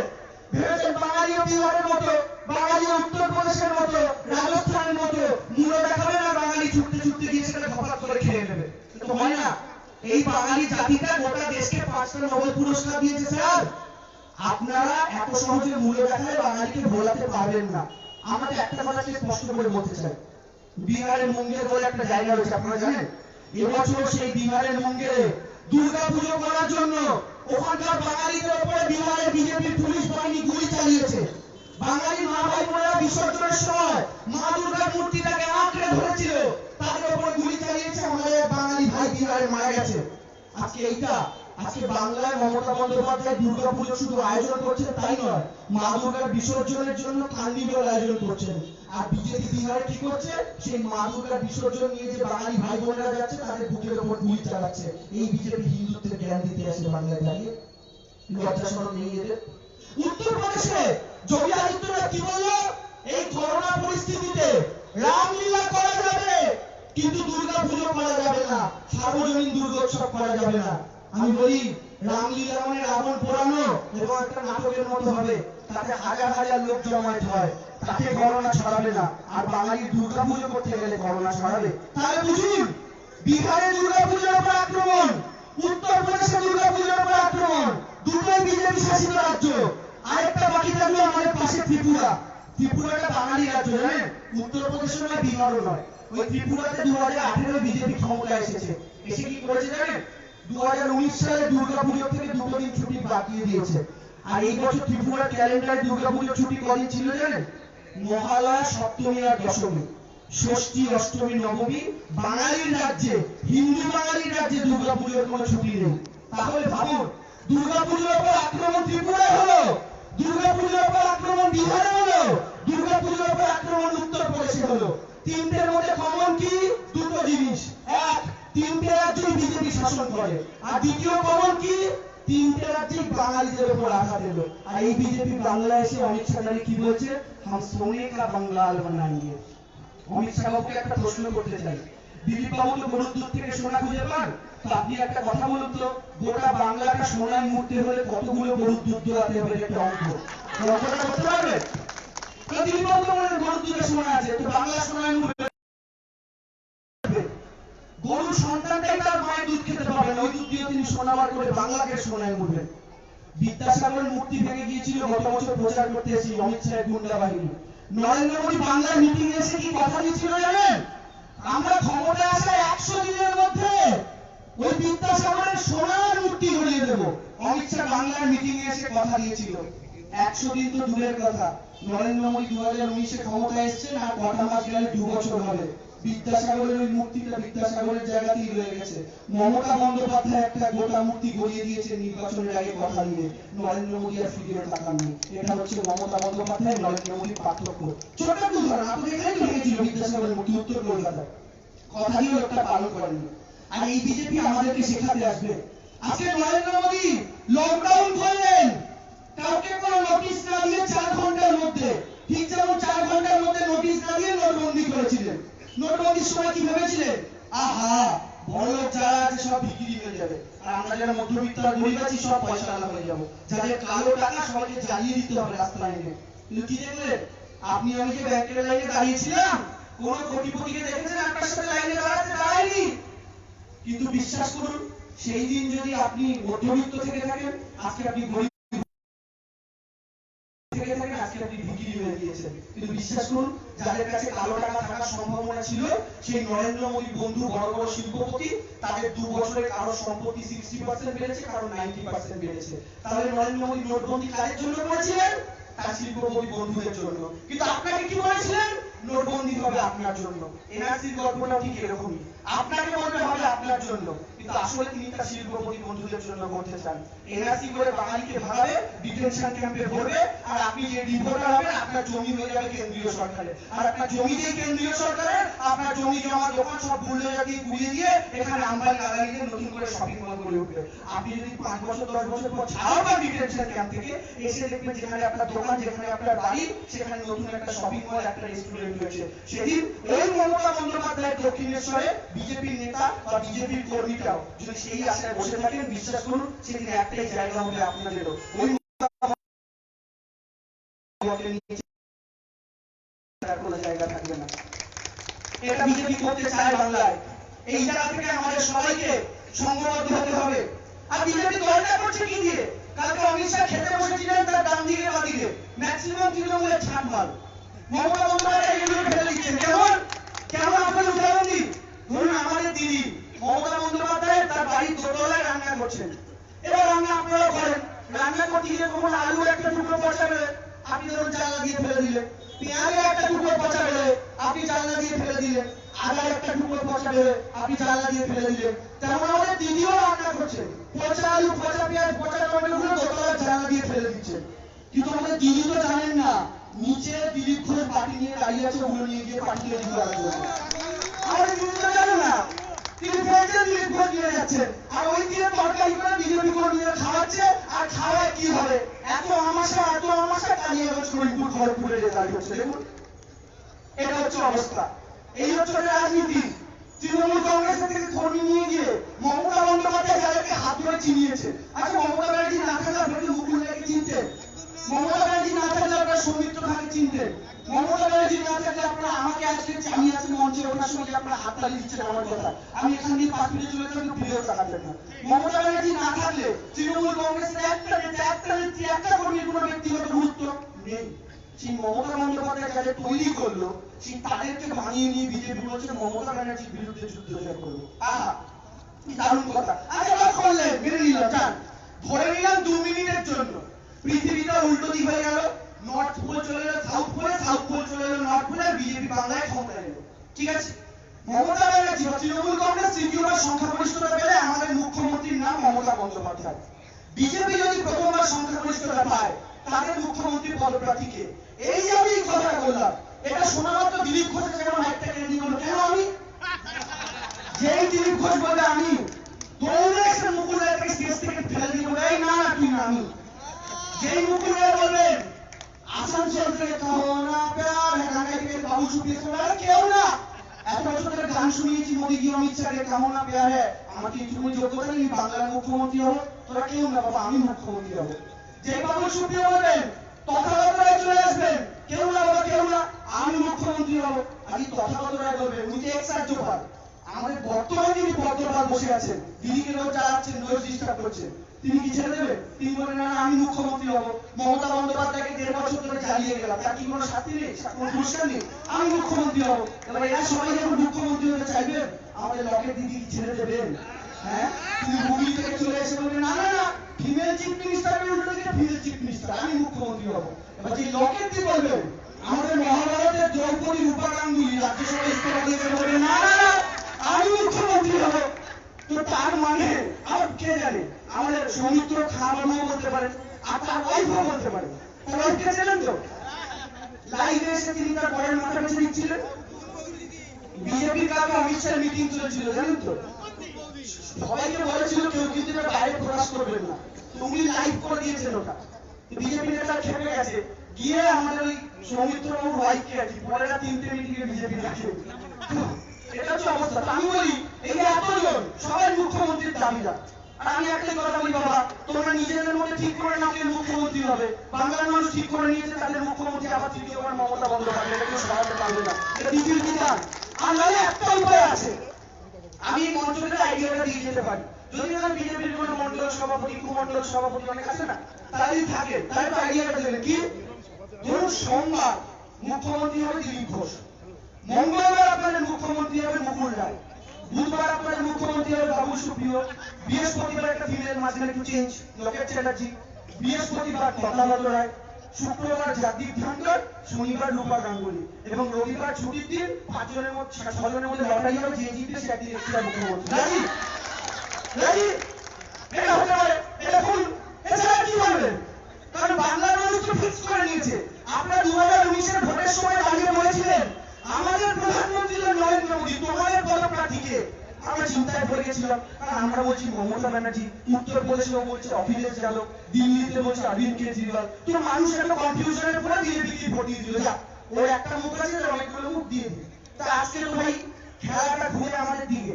ভেবেছেন বাঙালিও বিহারের মতো, বাঙালিও উত্তরপ্রদেশের মতো, রাজস্থানের মতো মূল্য দেখাবে না, বাঙালি ছুটতে ছুটতে গিয়ে সেটা খপাত করে খেয়ে নেবে। তো হয় না। এই বাঙালি জাতিটা গোটা দেশকে 5টা নোবেল পুরস্কার দিয়েছে। স্যার, আপনারা এত সহজে মূল্য দেখালে বাঙালিকে ভোলাতে পারবেন না। আমাকে একটা কথাকে স্পষ্ট করে বলতে চাই, বিহারের মুঙ্গের বলে একটা জায়গা রয়েছে, আপনারা জানেন? এবছর সেই বিহারের মুঙ্গেরে দুর্গা পুজো করার জন্য ওখানকার বাঙালিদের উপরে বিহারের বিজেপির পুলিশ বাহিনী গুলি চালিয়েছে। বাঙালি মা ভাই বোনেরা বিসর্জনের সময় মা দুর্গার মূর্তিটাকে আঁকড়ে ধরেছিল, তাদের উপরে গুলি চালিয়েছে, আমাদের বাঙালি ভাই বিহারে মারা গেছে। আজকে বাংলায় মমতা বন্দ্যোপাধ্যায় দুর্গা পুজো শুধু আয়োজন করছেন তাই নয়, মা দুর্গার বিসর্জনের জন্য কার্নিভাল আয়োজন করছেন। আর বিজেপি বিহারে কি করছে? সেই মা দুর্গার বিসর্জন নিয়ে যে বাঙালি ভাই বোনেরা যাচ্ছে তাদের বুকের উপর গুলি চালাচ্ছে। এই বিজেপি হিন্দুত্বের জ্ঞান দিতে আসে বাংলায় দাঁড়িয়ে? লজ্জা শরম নেই এদের? উত্তরপ্রদেশে যোগী আদিত্যনাথ কি বলল? এই করোনা পরিস্থিতিতে রামলীলা করা যাবে কিন্তু দুর্গা পুজো করা যাবে না, সার্বজনীন দুর্গোৎসব করা যাবে না। আমি বলি রামলীলা মানে রাবণ পোড়ানো এবং একটা নাটকের মতো হবে, তাতে হাজার হাজার লোক জমায়েত হয়, তাতে করোনা ছড়াবে না। আর বাঙালির দুর্গা পুজো করতে গেলে করোনা ছড়াবে। তাহলে বুঝুন, বিহারে দুর্গা পুজোর উপর আক্রমণ, উত্তরপ্রদেশে দুর্গা পুজোর উপর আক্রমণ, দুটোই বিজেপি শাসিত রাজ্য। আরেকটা বাকি থাকলো আমাদের পাশে ত্রিপুরা। ত্রিপুরাটা বাঙালি রাজ্য, জানেন? উত্তরপ্রদেশও নয়, বিহারও নয়। ওই ত্রিপুরাতে 2018 বিজেপি ক্ষমতায় এসেছে। এসে কি করেছে জানেন? 2019 সালে দুর্গা পুজো থেকে 2 দিন ছুটি বাড়িয়ে দিয়েছে। আর এই বছর ত্রিপুরার ক্যালেন্ডারে দুর্গা পুজোর ছুটি কদিন ছিল জানেন? মহালয়া, সপ্তমী আর দশমী, ষষ্ঠী, অষ্টমী, নবমী। বাঙালির রাজ্যে, হিন্দু বাঙালির রাজ্যে দুর্গা পুজোর কোনো ছুটি নেই। তাহলে ভাবুন, দুর্গা পুজোর উপর আক্রমণ ত্রিপুরায় হলো, দুর্গা পুজোর উপর আক্রমণ বিহারে হলো, দুর্গা পুজোর উপর আক্রমণ উত্তরপ্রদেশে হলো। তিনটের মধ্যে কমন কি? দুটো জিনিস। এক, তিনটে রাজ্যই বিজেপি শাসন করে। আর দ্বিতীয় কমন কি? তিনটে রাজ্যেই বাঙালিদের উপর আঘাত এলো। আর এই বিজেপি বাংলায় এসে অমিত শাহ কি বলছে? হাম সোনে কা বাংলাল বানাएंगे। অমিত শাহ বাবুকে একটা প্রশ্ন করতে চাই, দিলীপ বাবু তো গরুর দুধ থেকে সোনা খুঁজে পান, তো আপনি একটা কথা বলুন তো, গোটা বাংলাটা সোনায় মুড়তে হলে কতগুলো গরুর দুধ দোয়াতে হবে? একটা অঙ্ক অঙ্কটা করতে পারবে? দিলীপ বাবু তো মনে গরুর দুধে সোনা আছে, তো বাংলা সোনায় মুড়বে। গরুর সন্তানটাই তার মায়ের দুধ খেতে পারবে না, ওই দুধ দিয়ে তিনি সোনা বার করে বাংলাকে সোনায় মুড়বেন। বিদ্যাসাগরের মূর্তি ভেঙে গিয়েছিল গত বছর প্রচার করতে এসে অমিত শাহের গুন্ডা বাহিনী। নরেন্দ্র মোদী বাংলার মিটিং এসে কি কথা দিয়েছিল জানেন? আমরা ক্ষমতায় আসা 100 দিনের মধ্যে ওই বিদ্যাসাগরের সোনার মূর্তি ধরিয়ে দেব। অমিত শাহ বাংলার মিটিং এসে কথা দিয়েছিল। 100 দিন তো দূরের কথা, নরেন্দ্র মোদী 2019-এ ক্ষমতায় এসেছেন, আর কটা মাস গেলে 2 বছর হবে। বিদ্যাসাগরের ওই মূর্তিটা বিদ্যাসাগরের জায়গাতেই রয়ে গেছে। মমতা বন্দ্যোপাধ্যায় একটা গোটা মূর্তি গড়িয়ে দিয়েছে নির্বাচনের আগে কথা দিয়ে, নরেন্দ্র মোদী আর ফিরে তাকাননি। এটা হচ্ছে মমতা বন্দ্যোপাধ্যায় নরেন্দ্র মোদীর পার্থক্য। ছোট একটু উদাহরণ, আপনি এখানে ভেঙেছিল বিদ্যাসাগরের মূর্তি উত্তর কলকাতায়, কথা দিয়েও একটা পালন করেননি। আর এই বিজেপি আমাদেরকে শেখাতে আসবে। আজকে নরেন্দ্র মোদী লকডাউন করলেন, কাউকে কোনো নোটিশ না দিয়ে 4 ঘন্টার মধ্যে, ঠিক যেমন 4 জিনিস না দিয়ে নোটবন্দি করেছিলেন। নোটবন্দির সময় কি ভেবেছিলেন? আহা, বড়লোক যারা আছে সব বিক্রি হয়ে যাবে, আর আমরা যারা মধ্যবিত্ত আর গরিব আছি সব পয়সা আলা হয়ে যাবো, যাদের কালো টাকা সবাইকে জ্বালিয়ে দিতে হবে রাস্তায় এনে। কিন্তু কি দেখলেন? আপনি আমি যে ব্যাংকের লাইনে দাঁড়িয়েছিলাম, কোন কোটিপতিকে দেখেছেন আপনার সাথে লাইনে দাঁড়াতে? দাঁড়ায়নি। কিন্তু বিশ্বাস করুন, সেই দিন যদি আপনি মধ্যবিত্ত থেকে থাকেন, আজকে আপনি গরিব থেকে থাকেন, আজকে আপনি বিক্রি হয়ে গিয়েছেন। কিন্তু বিশ্বাস করুন, যাদের কাছে কালো টাকা থাকার সম্ভাবনা ছিল, সেই নরেন্দ্র মোদী বন্ধু বড় বড় শিল্পপতি, তাদের 2 বছরে কারো সম্পত্তি 60% বেড়েছে, কারো 90% বেড়েছে। তাহলে নরেন্দ্র মোদী নোটবন্দি কাদের জন্য করেছিলেন? তার শিল্পপতি বন্ধুদের জন্য। কিন্তু আপনাকে কি বলেছিলেন? নোটবন্দি হবে আপনার জন্য। এনআরসির গল্পটা ঠিক এরকমই, আপনাকে বলবে হবে আপনার জন্য, কিন্তু আসলে তিনি তার শিল্পপতি বন্ধুদের জন্য করতে চান। এনআরসি করে বাঙালিকে ভাগাবে, ডিটেনশন ক্যাম্পে ভরবে, আর আপনি যে ডিপোর্টার হবেন, আপনার জমি হয়ে যাবে কেন্দ্রীয় সরকারে, আর আপনার জমি দিয়ে কেন্দ্রীয় সরকারের আপনার জমি জমা দোকান সব বুলডোজার দিয়ে গুড়িয়ে দিয়ে এখানে আম্বানি আদানিদের নতুন করে শপিং মল গড়ে উঠবে। আপনি যদি 5 বছর 10 বছর পর ছাড়াও পান ডিটেনশন ক্যাম্প থেকে, এসে দেখবেন যেখানে আপনার দোকান, যেখানে আপনার বাড়ি, সেখানে নতুন একটা শপিং মল, একটা রেস্টুরেন্ট হয়েছে। সেদিন ওই মমতা বন্দ্যোপাধ্যায়ের দক্ষিণেশ্বরে বিজেপির নেতা বা বিজেপির কর্মীরাও যদি সেই আশায় বসে থাকেন, বিশ্বাস করুন সেদিন একটাই জায়গা হবে আপনাদেরও, ওই কোনো জায়গা থাকবে না। এটা বিজেপি করতে চায় বাংলায়। এই জায়গা থেকে আমাদের সবাইকে সংঘবদ্ধ হতে হবে। আর বিজেপি দলটা করছে কি দিয়ে? কালকে অমিত শাহ খেতে বসেছিলেন, তার ডান দিকে বা দিকে ম্যাক্সিমাম তৃণমূলের ছাটমাল, মমতা বন্দ্যোপাধ্যায় এগুলো ফেলে দিচ্ছেন। কেমন কেমন আপনার উদাহরণ দিই। ধরুন আমাদের দিদি মমতা বন্দ্যোপাধ্যায় তার বাড়ির দোতলায় রান্না করছেন। এবার রান্না আপনারা করেন, রান্না করতে গিয়ে কখন আলুর একটা টুকরো পচা বেরোয়, আপনি ধরুন জানলা দিয়ে ফেলে দিলেন। পেঁয়াজের একটা টুকরো পচা বেরোয়, আপনি জানলা দিয়ে ফেলে দিলেন। আদার একটা টুকরো পচা বেরোয়, আপনি জানলা দিয়ে ফেলে দিলেন। তেমন আমাদের দিদিও রান্না করছেন, পচা আলু, পচা পেঁয়াজ, পচা টমেটোগুলো দোতলার জানলা দিয়ে ফেলে দিচ্ছেন। কিন্তু আমাদের দিদি তো জানেন না, নিচে দিলীপ ঘোষ পার্টি নিয়ে দাঁড়িয়ে আছে, ওগুলো নিয়ে গিয়ে পাঠিয়ে দিতে হবে। আমাদের দিদি তো জানে না, তিনি ফেলছেন, দিলীপ ঘোষ নিয়ে যাচ্ছেন, আর ওই দিয়ে তরকারি করে বিজেপি কর্মীরা খাওয়াচ্ছে। আর খাওয়ায় কি হবে? এত আমাশা কালিয়াগঞ্জ, করিমপুর, খড়গপুরে রেজাল্ট হচ্ছে। দেখুন, এটা হচ্ছে অবস্থা, এই হচ্ছে রাজনীতি। তৃণমূল কংগ্রেসের থেকে কর্মী নিয়ে গিয়ে মমতা বন্দ্যোপাধ্যায় যাদেরকে হাত ধরে চিনিয়েছে। আচ্ছা, মমতা ব্যানার্জি না থাকলে আপনাকে মুকুল রায়কে চিনতেন? মমতা ব্যানার্জি না থাকলে আপনারা সৌমিত্র খানকে চিনতেন? মমতা ব্যানার্জি না থাকলে আপনারা আমাকে আজকে আমি আজকে মঞ্চে ওঠার সময় আপনারা হাততালি দিচ্ছেন আমার কথা, আমি এখান দিয়ে 5 মিনিট চলে যাবেন, ফিরেও তাকাবেন না। মমতা ব্যানার্জি না থাকলে তৃণমূল কংগ্রেসের একটা নেতা, একটা নেত্রী, একটা কর্মীর কোনো ব্যক্তিগত গুরুত্ব নেই। সেই মমতা বন্দ্যোপাধ্যায় যাদের তৈরি করলো, সেই তাদেরকে বানিয়ে নিয়ে বিজেপি বলছে মমতা ব্যানার্জির বিরুদ্ধে যুদ্ধ করবো। আহা, কি দারুণ কথা। আচ্ছা, লক্ষ্য করলেন, মেনে নিলাম, যান ধরে নিলাম 2 মিনিটের জন্য পৃথিবীটা উল্টো দিক হয়ে গেল, নর্থ পোল চলে গেল সাউথ পোলে, সাউথ পোল চলে গেল নর্থ পোলে, আর বিজেপি বাংলায় ক্ষমতায় এলো। ঠিক আছে, মমতা ব্যানার্জি বা তৃণমূল কংগ্রেস তৃতীয়বার সংখ্যাগরিষ্ঠতা পেলে আমাদের মুখ্যমন্ত্রীর নাম মমতা বন্দ্যোপাধ্যায়। বিজেপি যদি প্রথমবার সংখ্যাগরিষ্ঠতা পায়, তাদের মুখ্যমন্ত্রী পদপ্রার্থী কে? এই যে আমি কথা বললাম, এটা শোনা মাত্র দিলীপ ঘোষের যেন মাইকটা কেড়ে নিয়ে বলল, কেন আমি? যেই দিলীপ ঘোষ বলে আমি, দৌড়ে এসে মুকুল রায়কে স্টেজ থেকে ফেলে দিয়ে বলে, এই না না তুই না আমি। যেই মুকুল রায় বলবেন আসানসোল থেকে কহো না প্যার হ্যাঁ গানে থেকে বাবু সুপ্রিয় বলে, কেউ না, এত বছর ধরে গান শুনিয়েছি মোদি কি অমিত শাহকে কেমন না প্যার হ্যাঁ, আমার কি তুমি যোগ্যতা নেই বাংলার মুখ্যমন্ত্রী হবো? তোরা কেউ না বাবা, আমি মুখ্যমন্ত্রী হবো। যে বাবু সুপ্রিয় বলবেন তথাগত রায় চলে আসবেন, কেউ না বাবা, কেউ না, আমি মুখ্যমন্ত্রী হবো। আজ তথাগত রায় বলবেন উনি যে এক্স রাজ্যপাল, আমাদের বর্তমানে যিনি পদ্মপাল বসে আছেন, দিদিকে রোজ চালাচ্ছেন, রোজ ডিস্টার্ব করছেন, তিনি কি ছেড়ে দেবেন? তিনি বলেন না আমি মুখ্যমন্ত্রী হবো। মমতা বন্দ্যোপাধ্যায়কে 1.5 বছর ধরে জ্বালিয়ে গেলাম, তার কি কোনো শাস্তি নেই, কোনো পুরস্কার নেই? আমি মুখ্যমন্ত্রী হবো। এবার এরা সবাই যখন মুখ্যমন্ত্রী হতে চাইবেন, আমাদের লকের দিদি কি ছেড়ে দেবেন? হ্যাঁ, তিনি হুগলি থেকে চলে এসে বলবেন না না না, ফিমেল চিফ মিনিস্টারের উল্টো দিকে ফিমেল চিফ মিনিস্টার, আমি মুখ্যমন্ত্রী হবো। এবার যে লকের দিদি বলবেন আমাদের মহাভারতের দ্রৌপদী রূপা গাঙ্গুলি রাজ্যসভা ইস্তফা দিয়ে বলবেন না না না, আমি মুখ্যমন্ত্রী হবো। তো তার মানে আর কে জানে, আমাদের সৌমিত্র খানও বলতে পারেন, আর তার ওয়াইফও বলতে পারেন। তার ওয়াইফকে জানেন তো, লাইভে এসে তিনি তার বরের মাথা বেছে দিচ্ছিলেন। বিজেপির কাছে অমিত শাহের মিটিং চলছিল, জানেন তো, সবাইকে বলেছিল কেউ কিন্তু এটা বাইরে প্রকাশ করবেন না, উনি লাইভ করে দিয়েছেন ওটা। বিজেপি নেতা খেপে গেছে, গিয়ে আমাদের ওই সৌমিত্র বাবুর ওয়াইফকে আর কি পরে না 3টে মিটিংয়ে বিজেপি দেখে। এটা হচ্ছে অবস্থা। তো আমি বলি এই যে এতজন সবাই মুখ্যমন্ত্রীর দাবিদার, আর আমি একটাই কথা বলি, বাবা তোমরা নিজেদের মধ্যে ঠিক করে নাও কে মুখ্যমন্ত্রী হবে। বাংলার মানুষ ঠিক করে নিয়েছে তাদের মুখ্যমন্ত্রী আবার তৃতীয়বার মমতা বন্দ্যোপাধ্যায়, এটা কেউ সরাতে পারবে না, এটা দ্বিতীয় বিধান। আর নাহলে একটা উপায় আছে, আমি এই মঞ্চ থেকে আইডিয়াটা দিয়ে যেতে পারি। যদি না বিজেপির কোনো মন্ডল সভাপতি উপমন্ডল সভাপতি অনেক আছে না, তারা যদি থাকে তাহলে তো আইডিয়াটা দেবেন কি, ধরুন সোমবার মুখ্যমন্ত্রী হবে দিলীপ ঘোষ, মঙ্গলবার আপনাদের মুখ্যমন্ত্রী হবে মুকুল রায়, বুধবার আপনাদের মুখ্যমন্ত্রী হবে বাবু সুপ্রিয়, বৃহস্পতিবার একটা ফিমেল মাঝখানে একটু চেঞ্জ লকেট চ্যাটার্জি, বৃহস্পতিবার তথাগত রায়, শুক্রবার জগদীপ ধনকর, শনিবার রূপা গাঙ্গুলি এবং রবিবার ছুটির দিন 5 জনের মধ্যে 6 জনের মধ্যে লটারি হবে, যে জিতবে সে একদিন এক্সট্রা মুখ্যমন্ত্রী। রাজি রাজি? এটা হতে পারে, এটা ভুল, এছাড়া কি বলবেন? কারণ বাংলার মানুষ তো ফিক্স করে নিয়েছে। আপনারা 2019-এর ভোটের সময় দাঁড়িয়ে বলেছিলেন আমাদের প্রধানমন্ত্রী নরেন্দ্র মোদী, তোমাদের পদপ্রার্থীকে। আমরা চিন্তায় পড়ে গেছিলাম, কারণ আমরা বলছি মমতা ব্যানার্জি, উত্তরপ্রদেশেও বলছে অখিলেশ যাদব, দিল্লিতে বলছে অরবিন্দ কেজরিওয়াল। তো মানুষ একটা কনফিউশনের পরে বিজেপিকে ভোট দিয়ে দিল, যা ওর একটা মুখ আছে অনেকগুলো মুখ দিয়ে দিল। তা আজকে তো ভাই খেলাটা ঘুরে আমাদের দিকে।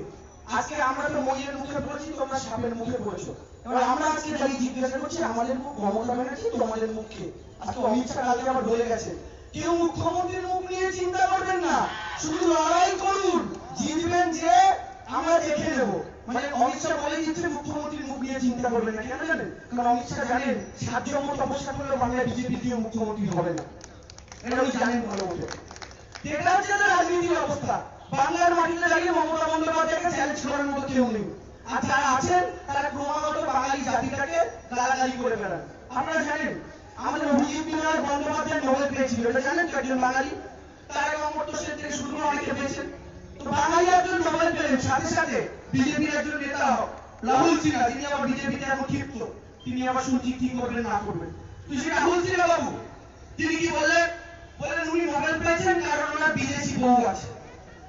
আজকে আমরা তো মইয়ের মুখে পড়েছি, তোমরা সাপের মুখে পড়েছো। এবার আমরা আজকে দাঁড়িয়ে জিজ্ঞাসা করছি আমাদের মুখ মমতা ব্যানার্জি, তোমাদের মুখে। আজকে অমিত শাহ কালকে আবার বলে গেছে কেউ মুখ্যমন্ত্রীর মুখ নিয়ে চিন্তা করবেন না, শুধু লড়াই করুন, জিতবেন যে আমরা দেখে নেব। মানে অমিত শাহ বলে দিচ্ছে মুখ্যমন্ত্রীর মুখ নিয়ে চিন্তা করবেন না, কেন জানেন? কারণ অমিত শাহ জানেন 7 জন তপস্যা করলে বাংলায় বিজেপি দিয়ে মুখ্যমন্ত্রী হবে না, এটা উনি জানেন ভালো মতো। এটা হচ্ছে রাজনীতির অবস্থা। বাংলার মাটিতে দাঁড়িয়ে মমতা বন্দ্যোপাধ্যায়কে চ্যালেঞ্জ করার মতো কেউ নেই। আর যারা আছেন তারা ক্রমাগত বাঙালি জাতিটাকে গালাগালি করে বেড়ান। আপনারা জানেন আমাদের অভিজিৎ বিনায়ক বন্দ্যোপাধ্যায় নোবেল পেয়েছিল, এটা জানেন তো? একজন বাঙালি, তার আগে অমর্ত্য সেন থেকে শুরু করে অনেকে পেয়েছেন। তো বাঙালি একজন নোবেল পেলেন, সাথে সাথে বিজেপির একজন নেতা রাহুল সিনহা, তিনি আবার বিজেপিতে এখন ক্ষিপ্ত, তিনি আবার শুনছি কি করবেন না করবেন। তো সেই রাহুল সিনহা বাবু তিনি কি বললেন? বললেন উনি নোবেল পেয়েছেন কারণ ওনার বিদেশি বউ আছে।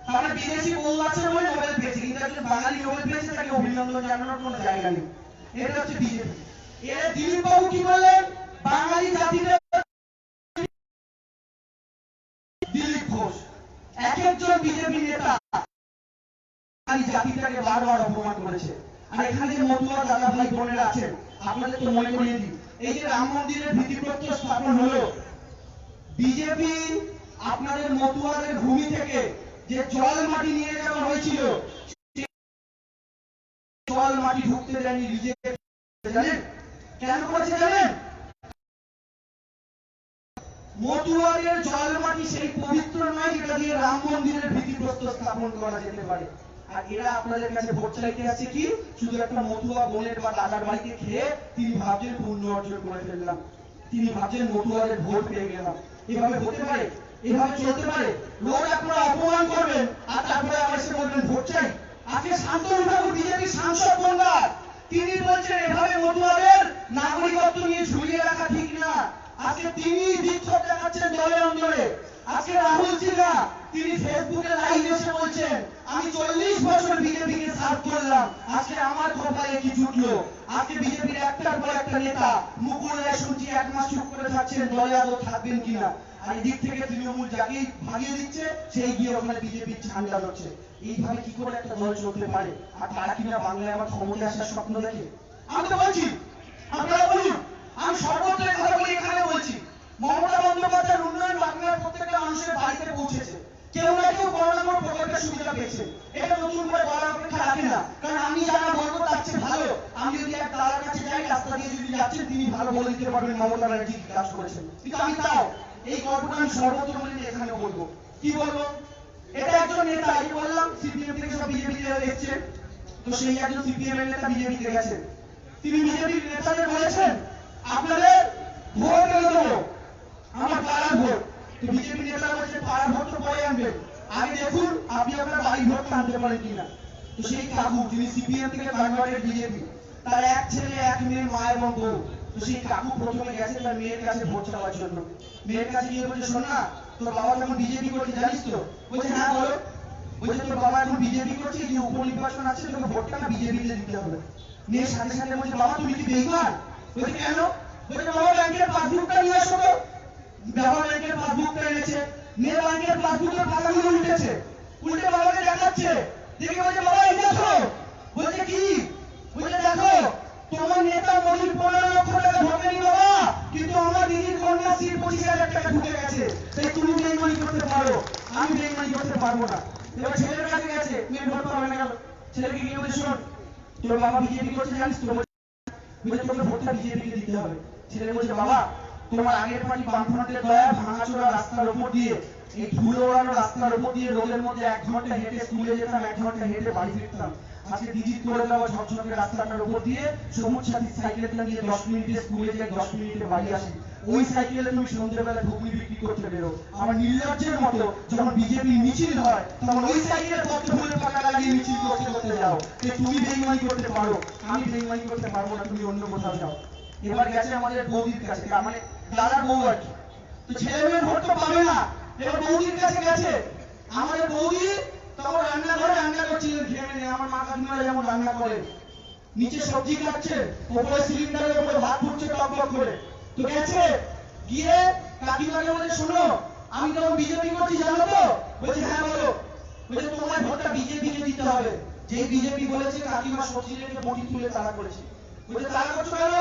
তাহলে বিদেশি বউ আছে বলে নোবেল পেয়েছে, কিন্তু একজন বাঙালি নোবেল পেয়েছে, তাকে অভিনন্দন জানানোর কোনো জায়গা নেই। এটা হচ্ছে বিজেপি। এর দিলীপ বাবু কি বললেন? বাঙালি জাতির দিলীপ ঘোষ, এক একজন বিজেপি নেতা বাঙালি জাতিটাকে বারবার অপমান করেছে। আর এখানে যে মতুয়া দাদা ভাই বোনেরা আছেন, আপনাদের তো মনে করিয়ে দিই, এই যে রাম মন্দিরের ভিত্তিপ্রস্তর স্থাপন হলো, বিজেপি আপনাদের মতুয়াদের ভূমি থেকে যে জল মাটি নিয়ে যাওয়া হয়েছিল, জল মাটি ঢুকতে দেয়নি বিজেপি। জানেন কেন করেছে? জানেন মতুয়াদের জল মাটি সেই পবিত্র নয় যেটা দিয়ে রাম মন্দিরের ভিত্তিপ্রস্তর স্থাপন করা যেতে পারে। আর এরা আপনাদের কাছে ভোট চাইতে আসছে কি? শুধু একটা মতুয়া বোনের বা দাদার বাড়িতে খেয়ে তিনি ভাবছেন পুণ্য অর্জন করে ফেললাম, তিনি ভাবছেন মতুয়াদের ভোট পেয়ে গেলাম। এভাবে হতে পারে? এভাবে চলতে পারে? রোজ আপনারা অপমান করবেন আর তারপরে আবার এসে বলবেন ভোট চাই। আজকে শান্তনু ঠাকুর বিজেপির সাংসদ বনগাঁ, তিনি বলছেন এভাবে মতুয়াদের নাগরিকত্ব নিয়ে ঝুলিয়ে রাখা ঠিক না। আজকে তিনি বিক্ষোভ দেখাচ্ছেন দলের অন্দরে। আজকে রাহুল সিনহা তিনি ফেসবুকে লাইভ এসে বলছেন আমি 40 বছর বিজেপিকে সার্ভ করলাম, আজকে আমার কপালে কি জুটলো। আজকে বিজেপির একটার পর একটা নেতা মুকুল রায় শুনছি 1 মাস চুপ করে থাকছেন, দলে আদৌ থাকবেন কিনা। আর এদিক থেকে তৃণমূল যাকেই ভাগিয়ে দিচ্ছে সেই গিয়ে ওখানে বিজেপির ঝান্ডা ধরছে। এইভাবে কি করে একটা দল চলতে পারে? আর তারা কিনা বাংলায় আবার ক্ষমতায় আসার স্বপ্ন দেখে। আমি তো বলছি আপনারা বলুন, আমি সর্বত্র কথা বলি, এখানে বলছি মমতা বন্দ্যোপাধ্যায়ের উন্নয়ন বাংলার প্রত্যেকটা মানুষের বাড়িতে পৌঁছেছে। কেউ না কেউ কোনো না কোনো প্রকল্পের সুবিধা পেয়েছে, এটা নতুন করে বলার অপেক্ষা রাখে না। কারণ আমি যারা বলবো তার চেয়ে ভালো, আমি যদি এক দাদার কাছে যাই রাস্তা দিয়ে যদি যাচ্ছেন তিনি ভালো বলে দিতে পারবেন মমতা ব্যানার্জি কি কাজ করেছেন। কিন্তু আমি তাও এই গল্পটা আমি সর্বত্র বলি, এখানেও বলবো। কি বলবো? এটা একজন নেতা, এই বললাম সিপিএম থেকে সব বিজেপি এসছে, তো সেই একজন সিপিএম এর নেতা বিজেপিতে গেছেন, তিনি বিজেপির নেতাদের বলেছেন আপনাদের ভোট এনে দেবো, আমার পাড়ার ভোট। তো বিজেপি নেতা বলছে পাড়ার ভোট তো পরে আনবেন, আগে দেখুন আপনি আপনার বাড়ির ভোট আনতে পারেন কিনা। তো সেই কাকু যিনি সিপিএম থেকে কনভার্টেড বিজেপি, তার এক ছেলে এক মেয়ে, মা এবং বউ। তো সেই কাকু প্রথমে গেছে তার মেয়ের কাছে ভোট চাওয়ার জন্য। মেয়ের কাছে গিয়ে বলছে শোন না, তোর বাবা যখন বিজেপি করছে জানিস তো? বলছে হ্যাঁ বলো। বলছে তোর বাবা এখন বিজেপি করছে, যে উপনির্বাচন আছে তোকে ভোটটা না বিজেপিতে দিতে হবে। মেয়ের সাথে সাথে বলছে বাবা তুমি কি বেইমান? বলছে কেন? বলছে বাবা ব্যাংকের পাসবুকটা নিয়ে আসো তো। ব্যবহার ব্যাংকের পাসবুকটা এনেছে, মেয়ে ব্যাংকের পাসবুকের পাতাগুলো উল্টেছে, উল্টে বাবাকে দেখাচ্ছে, দেখে বলছে বাবা এই দেখো, বলছে কি, বলছে দেখো তোমার নেতা মোদির 15 লক্ষ টাকা ঢোকেনি বাবা, কিন্তু আমার দিদির কন্যাশ্রীর 25,000 টাকা ঢুকে গেছে, তাই তুমি বেইমানি করতে পারো, আমি বেইমানি করতে পারবো না। এবার ছেলের কাছে গেছে, মেয়ে ভোট পাবে না, গেল ছেলেকে গিয়ে বলছে শোন তোর বাবা বিজেপি করছে জানিস তো, বলছে তোকে ভোটটা বিজেপিকে দিতে হবে। ছেলে বলছে বাবা তোমার আগের পার্টি বামফ্রন্টের দয়া ভাঙাচোরা রাস্তার উপর দিয়ে, এই ধুলো ওড়ানো রাস্তার উপর দিয়ে রোদের মধ্যে 1 ঘন্টা হেঁটে স্কুলে যেতাম, 1 ঘন্টা হেঁটে বাড়ি ফিরতাম। আজকে ডিজিট করে দেওয়া ঝকঝকে রাস্তাটার উপর দিয়ে সবুজ সাথী সাইকেলটা নিয়ে 10 মিনিটে স্কুলে যাই, 10 মিনিটে বাড়ি আসি। ওই সাইকেলে তুমি সন্ধ্যেবেলা ঘুগনি বিক্রি করতে বেরো। আমার নির্লজ্জের মতো যখন বিজেপি মিছিল হয় তখন ওই সাইকেলে পদ্ম ফুলের পাতা লাগিয়ে মিছিল করতে করতে যাও। তুমি বেইমানি করতে পারো, আমি বেইমানি করতে পারবো না, তুমি অন্য কোথাও যাও। এবার গেছে আমাদের বৌদির কাছে, মানে দাদার বউ আর কি। তো ছেলে মেয়ের ভোট তো পাবে না, এবার বৌদির কাছে গেছে। আমাদের বৌদি তখন রান্নাঘরে রান্না করছিলেন, ঘেমে নেই, আমার মা কাকিমারা যেমন রান্না করেন, নিচে সবজি কাটছে, উপরে সিলিন্ডারের উপরে ভাত ফুটছে টকবক করে। তো গেছে গিয়ে কাকিমাকে বলে শোনো আমি তখন বিজেপি করছি জানো তো, বলছে হ্যাঁ বলো, বলছে তোমার ভোটটা বিজেপিকে দিতে হবে। যেই বিজেপি বলেছে কাকিমা সবজি রেখে বটি তুলে তাড়া করেছে। বলছে তাড়া করছো কেন,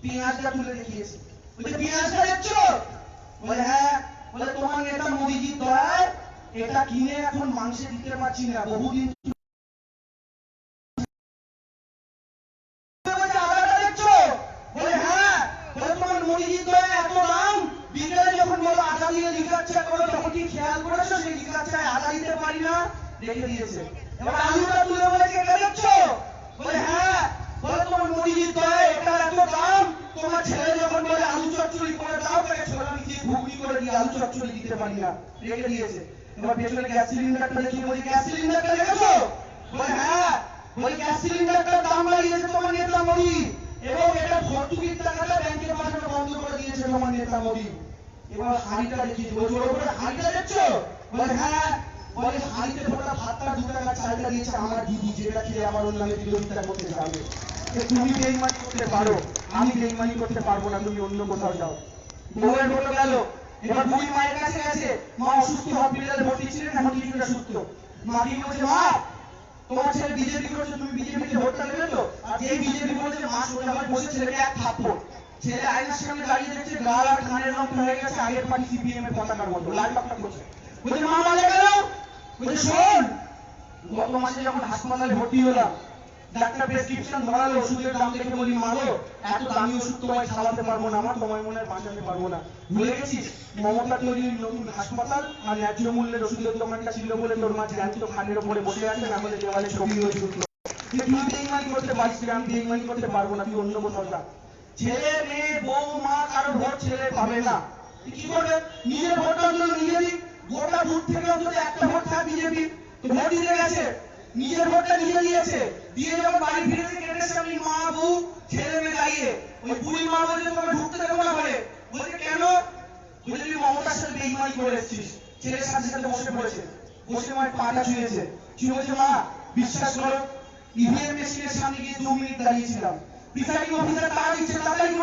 পেঁয়াজটা তুলে দেখিয়েছে। বলছে পেঁয়াজটা দেখছো, বলে হ্যাঁ, বলে তোমার নেতা মোদিজির দয়ায় এটা কিনে এখন মাংসে দিতে পারছি না, বহুদিন রেখে দিয়েছে। এবার আলুটা তুলে বলেছে এটা দেখছো, বলে হ্যাঁ, বলে তোমার মোদিজির দয়ায় এটা এত দাম, তোমার ছেলে যখন বলে আলু চচ্চড়ি করে দাও, তাকে ছোলা মিশিয়ে ঘুগনি করে দিয়ে আলু চচ্চড়ি দিতে পারি না, রেখে দিয়েছে। এবার পেছনে গ্যাস সিলিন্ডারটা দেখিয়ে বলি গ্যাস সিলিন্ডারটা দেখেছো, বলে হ্যাঁ, বলে গ্যাস সিলিন্ডারটার দাম বাড়িয়েছে তোমার নেতা মোদি, এবং এটা ভর্তুকির টাকাটা ব্যাংকে পাঠানো বন্ধ করে দিয়েছে তোমার নেতা মোদি। এবার হাড়িটা দেখিয়েছে, বলছে ওর উপরে হাড়িটা দেখছো, বলে হ্যাঁ, বলে হাড়িতে ফোটা ভাতটা 2 টাকা চালটা দিয়েছে আমার দিদি, যেটা খেয়ে আমার ওর নামে বিরোধিতা করতে যাবে। তুমি বেইমানি করতে পারো, আমি বেইমানি করতে পারবো না, তুমি অন্য কোথাও যাও। বউয়ের ভোট গেল, এবার বুড়ি মায়ের কাছে গেছে, মা অসুস্থ হসপিটালে ভর্তি ছিলেন, এখন কিছুটা সুস্থ। মা কি বলছে মা তোমার ছেলে বিজেপি করছে, তুমি বিজেপিকে ভোটটা দেবে তো? আর যেই বিজেপি বলেছে মা সোজা হয়ে বসে ছেলেকে এক থাপ্পড়। ছেলে আয়নার সামনে দাঁড়িয়ে দেখছে গাল আর কানের রং হয়ে গেছে আগের পার্টি সিপিএম এর পতাকার মতো, লাল টকটক করছে। বলছে মা মারা গেল, বলছে শোন গত মাসে যখন হাসপাতালে ভর্তি হলাম, ডাক্তার প্রেসক্রিপশন ধরালো, ওষুধের দাম দেখে বলি মাগো এত দামি ওষুধ তোমায় খাওয়াতে পারবো না, আমার তোমায় মনে হয় বাঁচাতে পারবো না। ভুলে গেছিস মমতা তৈরির নতুন হাসপাতাল আর ন্যায্য মূল্যের ওষুধের দোকানটা ছিল বলে তোর মা জ্যান্ত খানের ওপরে বসে আছে, না হলে দেওয়ালে ছবি হয়ে ঝুলতো। তুই বেইমানি করতে পারিস, আমি বেইমানি করতে পারবো না, তুই অন্য কোথাও যা। ছেলে মেয়ে বউ মা কারো ভোট ছেলে পাবে না, কি করবে নিজের ভোটটা জন্য নিজে দিক, গোটা বুথ থেকে অন্তত একটা ভোট থাক বিজেপি। তো ভোট দিতে গেছে, নিজের ভোটটা নিজে দিয়েছে, দিয়ে যখন বাড়ি ফিরেছে গেটের সামনে মা বউ ছেলে মেয়ে দাঁড়িয়ে, ওই বুড়ি মা বলছে তোমাকে ঢুকতে দেবো না ঘরে। বলছে কেন, বলছে তুই মমতার সাথে বেইমানি করে এসেছিস। ছেলের সাথে সাথে বসে পড়েছে, বসে মায়ের পাটা ছুঁয়েছে, ছুঁয়ে বলছে মা বিশ্বাস করো ইভিএম মেশিনের সামনে গিয়ে 2 মিনিট দাঁড়িয়েছিলাম, প্রিসাইডিং অফিসার তারা দিচ্ছে তাড়াতাড়ি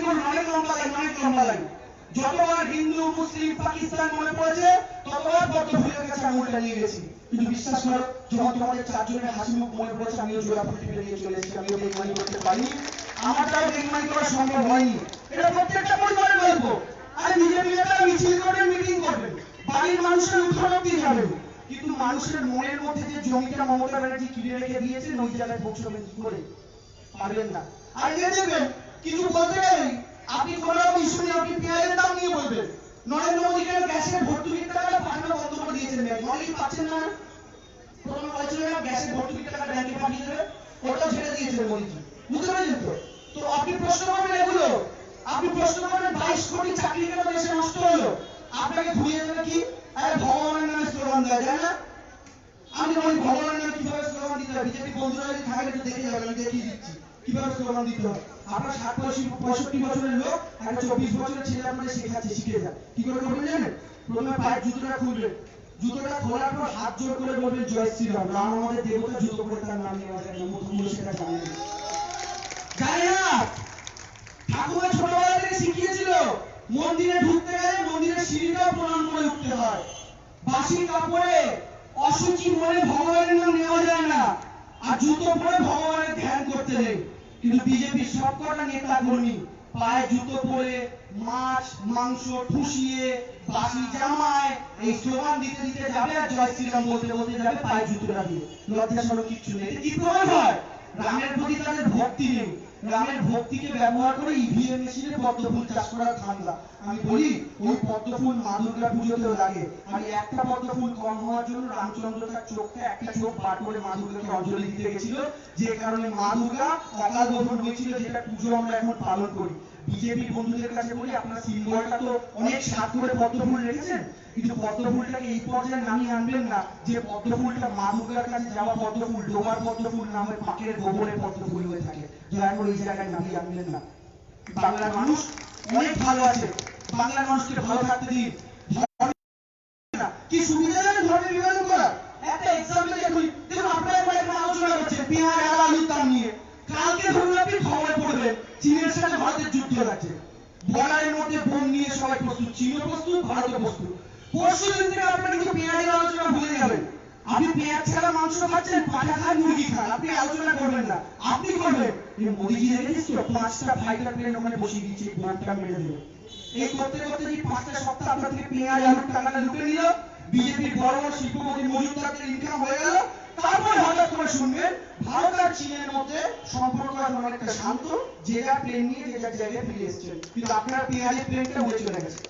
করুন, অনেক লম্বা লাইন, অনেক লম্বা লাইন। যতবার হিন্দু মুসলিম পাকিস্তান মনে পড়েছে ততবার পদ্ম ফুলের কাছে আঙুলটা নিয়ে গেছি। কিন্তু বিশ্বাস করো যখন তোমাদের 4 জনের হাসি মুখ মনে পড়েছে আমিও জোড়া ফুটি নিয়ে চলে এসেছি, আমিও বেইমানি করতে পারিনি, আমারটাও বেইমানি করা সম্ভব হয়নি। এটা প্রত্যেকটা পরিবারের গল্প। আর বিজেপি নেতারা মিছিল করবেন, মিটিং করবেন, বাড়ির মানুষের উত্থান অব্দি যাবেন, কিন্তু মানুষের মনের মধ্যে যে জমিটা মমতা ব্যানার্জি কিনে রেখে দিয়েছেন ওই জায়গায় পৌঁছবেন কি করে, পারবেন না। আর এই দেখবেন কিছু বলতে গেলেই আপনি কোন রকম ইস্যু নিয়ে আপনি পেঁয়াজের দাম নিয়ে বলবেন, নরেন্দ্র মোদী কেন গ্যাসের ভর্তুকির টাকাটা পাঠানো বন্ধ করে দিয়েছেন, নলেই পাচ্ছেন না, প্রথমে বলছিলেন না গ্যাসের ভর্তুকির টাকা ব্যাংকে পাঠিয়ে দেবে, ওটাও ছেড়ে দিয়েছেন মোদীজি, বুঝতে পেরেছেন তো? তো আপনি প্রশ্ন করবেন এগুলো, আপনি প্রশ্ন করবেন 22 কোটি চাকরি কেন দেশে নষ্ট হলো, আপনাকে ঘুরিয়ে দেবে কি আরে ভগবানের নামে স্লোগান দেয়, তাই না? আমি বলি ভগবানের নামে কিভাবে স্লোগান দিতে হয়, বিজেপি বন্ধুরা যদি থাকে একটু দেখে যাবেন, আমি দেখিয়ে দিচ্ছি কিভাবে স্লোগান দিতে হয়। আপনার 60-65 বছরের লোক একটা 24 বছরের ছেলে আপনাদের শেখাচ্ছে, শিখে যান কি করে করবেন জানেন? প্রথমে পায়ের জুতোটা খুলবেন, জুতোটা খোলার পর হাত জোড় করে বলবেন জয় শ্রীরাম, রাম আমাদের দেবতা, জুতো করে তার নাম নেওয়া যায় না, মূর্খগুলো সেটা জানে না, জানে না। ঠাকুমা ছোটবেলা থেকে শিখিয়েছিল মন্দিরে ঢুকতে গেলে মন্দিরের সিঁড়িটাও প্রণাম করে উঠতে হয়। বাসি কাপড়ে অসুচি মনে ভগবানের নাম নেওয়া যায় না, আর জুতো পরে ভগবানের ধ্যান করতে নেই। কিন্তু বিজেপির সবকটা নেতা কর্মী পায়ে জুতো পরে মাছ মাংস ঠুসিয়ে বাসি জামায় এই স্লোগান দিতে দিতে যাবে, আর জয় শ্রীরাম বলতে বলতে যাবে পায়ে জুতোটা দিয়ে। লজ্জা সরো কিচ্ছু নেই। এটা কি প্রমাণ হয়? রামের প্রতি তাদের ভক্তি নেই। রামের ভক্তিকে ব্যবহার করে ইভিএম মেশিনে পদ্ম ফুল চাষ করার ধান্দা। আমি বলি ওই পদ্ম ফুল মা দুর্গা পুজোতেও লাগে, আর একটা পদ্ম ফুল কম হওয়ার জন্য রামচন্দ্র তার চোখটা একটা চোখ বার করে মা দুর্গাকে অঞ্জলি দিতে গেছিল, যে কারণে মা দুর্গা অকাল বোধন হয়েছিল, যেটা পুজো আমরা এখন পালন করি। বিজেপি বন্ধুদের কাছে বলি, আপনার সিম্বলটা তো অনেক সাত করে পদ্ম ফুল রেখেছেন, কিন্তু পদ্ম ফুলটাকে এই পর্যায়ে নামিয়ে আনবেন না যে পদ্ম ফুলটা মা দুর্গার কাছে যাওয়া পদ্ম ফুল ডোবার পদ্ম ফুল না হয়ে পাকের গোবরের পদ্ম ফুল হয়ে থাকে। দয়া করে এই জায়গায় নামিয়ে আনবেন না। বাংলার মানুষ অনেক ভালো আছে, বাংলার মানুষকে ভালো থাকতে দিন। কি সুবিধা জানেন ধর্মের বিভাজন করা? একটা এক্সাম্পল দেখুন, দেখুন আপনারা একবার এখানে আলোচনা করছেন পেঁয়াজ আর আলুর দাম নিয়ে। কালকে ধরুন আপনি খবরে পড়বেন চীনের সাথে ভারতের যুদ্ধ লাগছে, বর্ডারের মধ্যে বোম নিয়ে সবাই প্রস্তুত, চীনও প্রস্তুত, ভারতও প্রস্তুত। পরশু দিন থেকে আপনারা কিন্তু পেঁয়াজের আলোচনা ভুলে যাবেন। আপনি পেঁয়াজ ছাড়া মাংস খাচ্ছেন, পাঠা খান, মুরগি খান, আপনি আলোচনা করবেন না। আপনি করবেন মোদিজি দেখেছিস তো 5টা ফাইটার প্লেন ওখানে বসিয়ে দিচ্ছে, বোমটা মেরে দিল। এই করতে করতে যে 5টা সপ্তাহ আপনার থেকে পেঁয়াজ আলুর টাকাটা লুটে নিল, বিজেপির বড় বড় শিল্পপতি মজুমদারদের ইনকাম হয়ে গেল। তারপরে হঠাৎ করে শুনবেন ভারত আর চীনের মধ্যে সম্পর্ক এখন অনেকটা শান্ত, যে যার প্লেন নিয়ে যে যার জায়গায় ফিরে এসছেন, কিন্তু আপনার পেঁয়াজের প্লেনটা উড়ে চলে গেছে।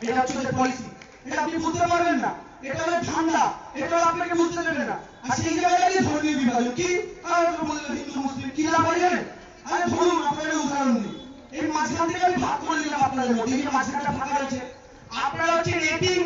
এটা হচ্ছে ওদের পলিসি, এটা আপনি বুঝতে পারবেন না, এটা হলো ঠান্ডা, এটা আপনাকে বুঝতে দেবে না। আর সেই জায়গায় গিয়ে ধর্মীয় বিভাজন কি আর বললেন হিন্দু মুসলিম কি লাভ হয় জানেন? আরে ধরুন আপনাদের উদাহরণ দিই, এই মাঝখান থেকে আমি ভাগ করে দিলাম আপনাদের মধ্যে, এই যে মাঝখানটা ফাঁকা রয়েছে, আপনারা হচ্ছেন এ টিম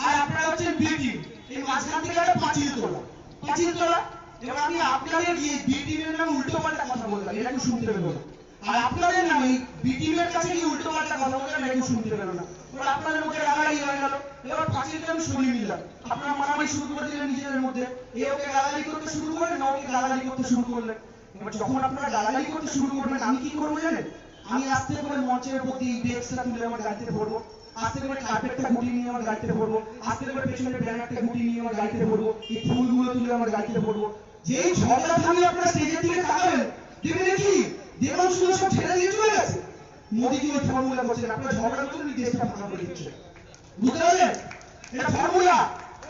আর আপনারা হচ্ছেন বি টিম, এই মাঝখান থেকে একটা পাঁচিল তোলা, পাঁচিল তোলা। এবার আমি আপনাদের গিয়ে বি টিমের নামে উল্টো পাল্টা কথা বললাম, এটা কেউ শুনতে পেলো না, আর আপনাদের নামে বি টিমের কাছে গিয়ে উল্টো পাল্টা কথা বললাম, এটা কেউ শুনতে পেলো না। এবার আপনাদের মধ্যে রাগারাগি হয়ে গেল, এবার পাঁচিলটা আমি সরিয়ে নিলাম, আপনারা মারামারি শুরু করে দিলেন নিজেদের মধ্যে, এ ওকে গালাগালি করতে শুরু করলেন, ওকে গালাগালি করতে শুরু করলেন। এবার যখন আপনারা গালাগালি করতে শুরু করবেন, আমি কি করবো জানেন? আমি আস্তে করে মঞ্চের উপর দিয়ে ডেস্কটা তুলে আমার গাড়িতে ভরবো, আস্তে করে কার্পেটটা গুটিয়ে নিয়ে আমার গাড়িতে ভরবো, আস্তে করে পেছনের ব্যানারটা গুটিয়ে নিয়ে আমার গাড়িতে ভরবো, এই ফুলগুলো তুলে আমার গাড়িতে ভরবো। যেই ঝগড়া থামিয়ে আপনারা স্টেজের দিকে তাকাবেন, দেখবেন কি দেবাংশুগুলো সব ছেড়ে দিয়ে চলে গেছে। মোদিজি ওই ফর্মুলা করছেন, আপনারা ঝগড়া করলে দেশটা ভাঙা করে দিচ্ছে, বুঝতে পারলেন? এটা ফর্মুলা।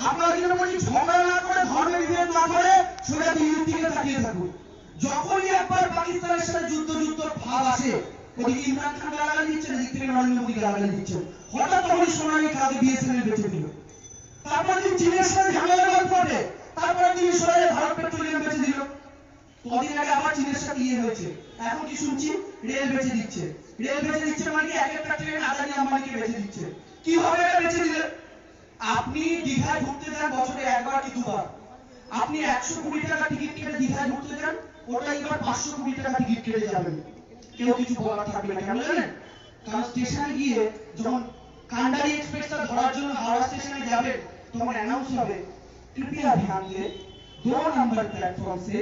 আপনারা কিন্তু বলছি ঝগড়া না করে ধর্মের বিভেদ না করে সোজা দিল্লির দিকে তাকিয়ে থাকুন। যখনই একবার পাকিস্তানের সাথে যুদ্ধ ভাব আসে, ওদিকে ইমরান খান গালাগালি দিচ্ছেন, এদিক থেকে নরেন্দ্র মোদী গালাগালি দিচ্ছেন, হঠাৎ তখনই সোনালী কাকে বিএসএনএল বেঁচে দিল। তারপর দিন চীনের সাথে ঝামেলা পড়ে, তারপরে তিনি সোনালী ভারত পেট্রোলিয়াম বেঁচে দিল। কদিন আগে আবার চীনের সাথে ইয়ে হয়েছে, এখন কি শুনছি রেল বেঁচে দিচ্ছে। রেল বেঁচে দিচ্ছে মানে এক একটা ট্রেন আদানি আম্বানিকে বেঁচে দিচ্ছে। কিভাবে এটা বেঁচে দিলে? আপনি দীঘায় ঘুরতে যান বছরে একবার কি দুবার, আপনি 120 টাকা টিকিট কেটে দীঘায় ঘুরতে যান, ওটা এবার 520 টাকা টিকিট কেটে যাবেন, কেউ কিছু বলার থাকবে না। কেন জানেন? কারণ স্টেশনে গিয়ে যখন কান্ডারি এক্সপ্রেসটা ধরার জন্য হাওড়া স্টেশনে যাবে, তখন অ্যানাউন্স হবে कृपया ध्यान दें 2 नंबर प्लेटफॉर्म से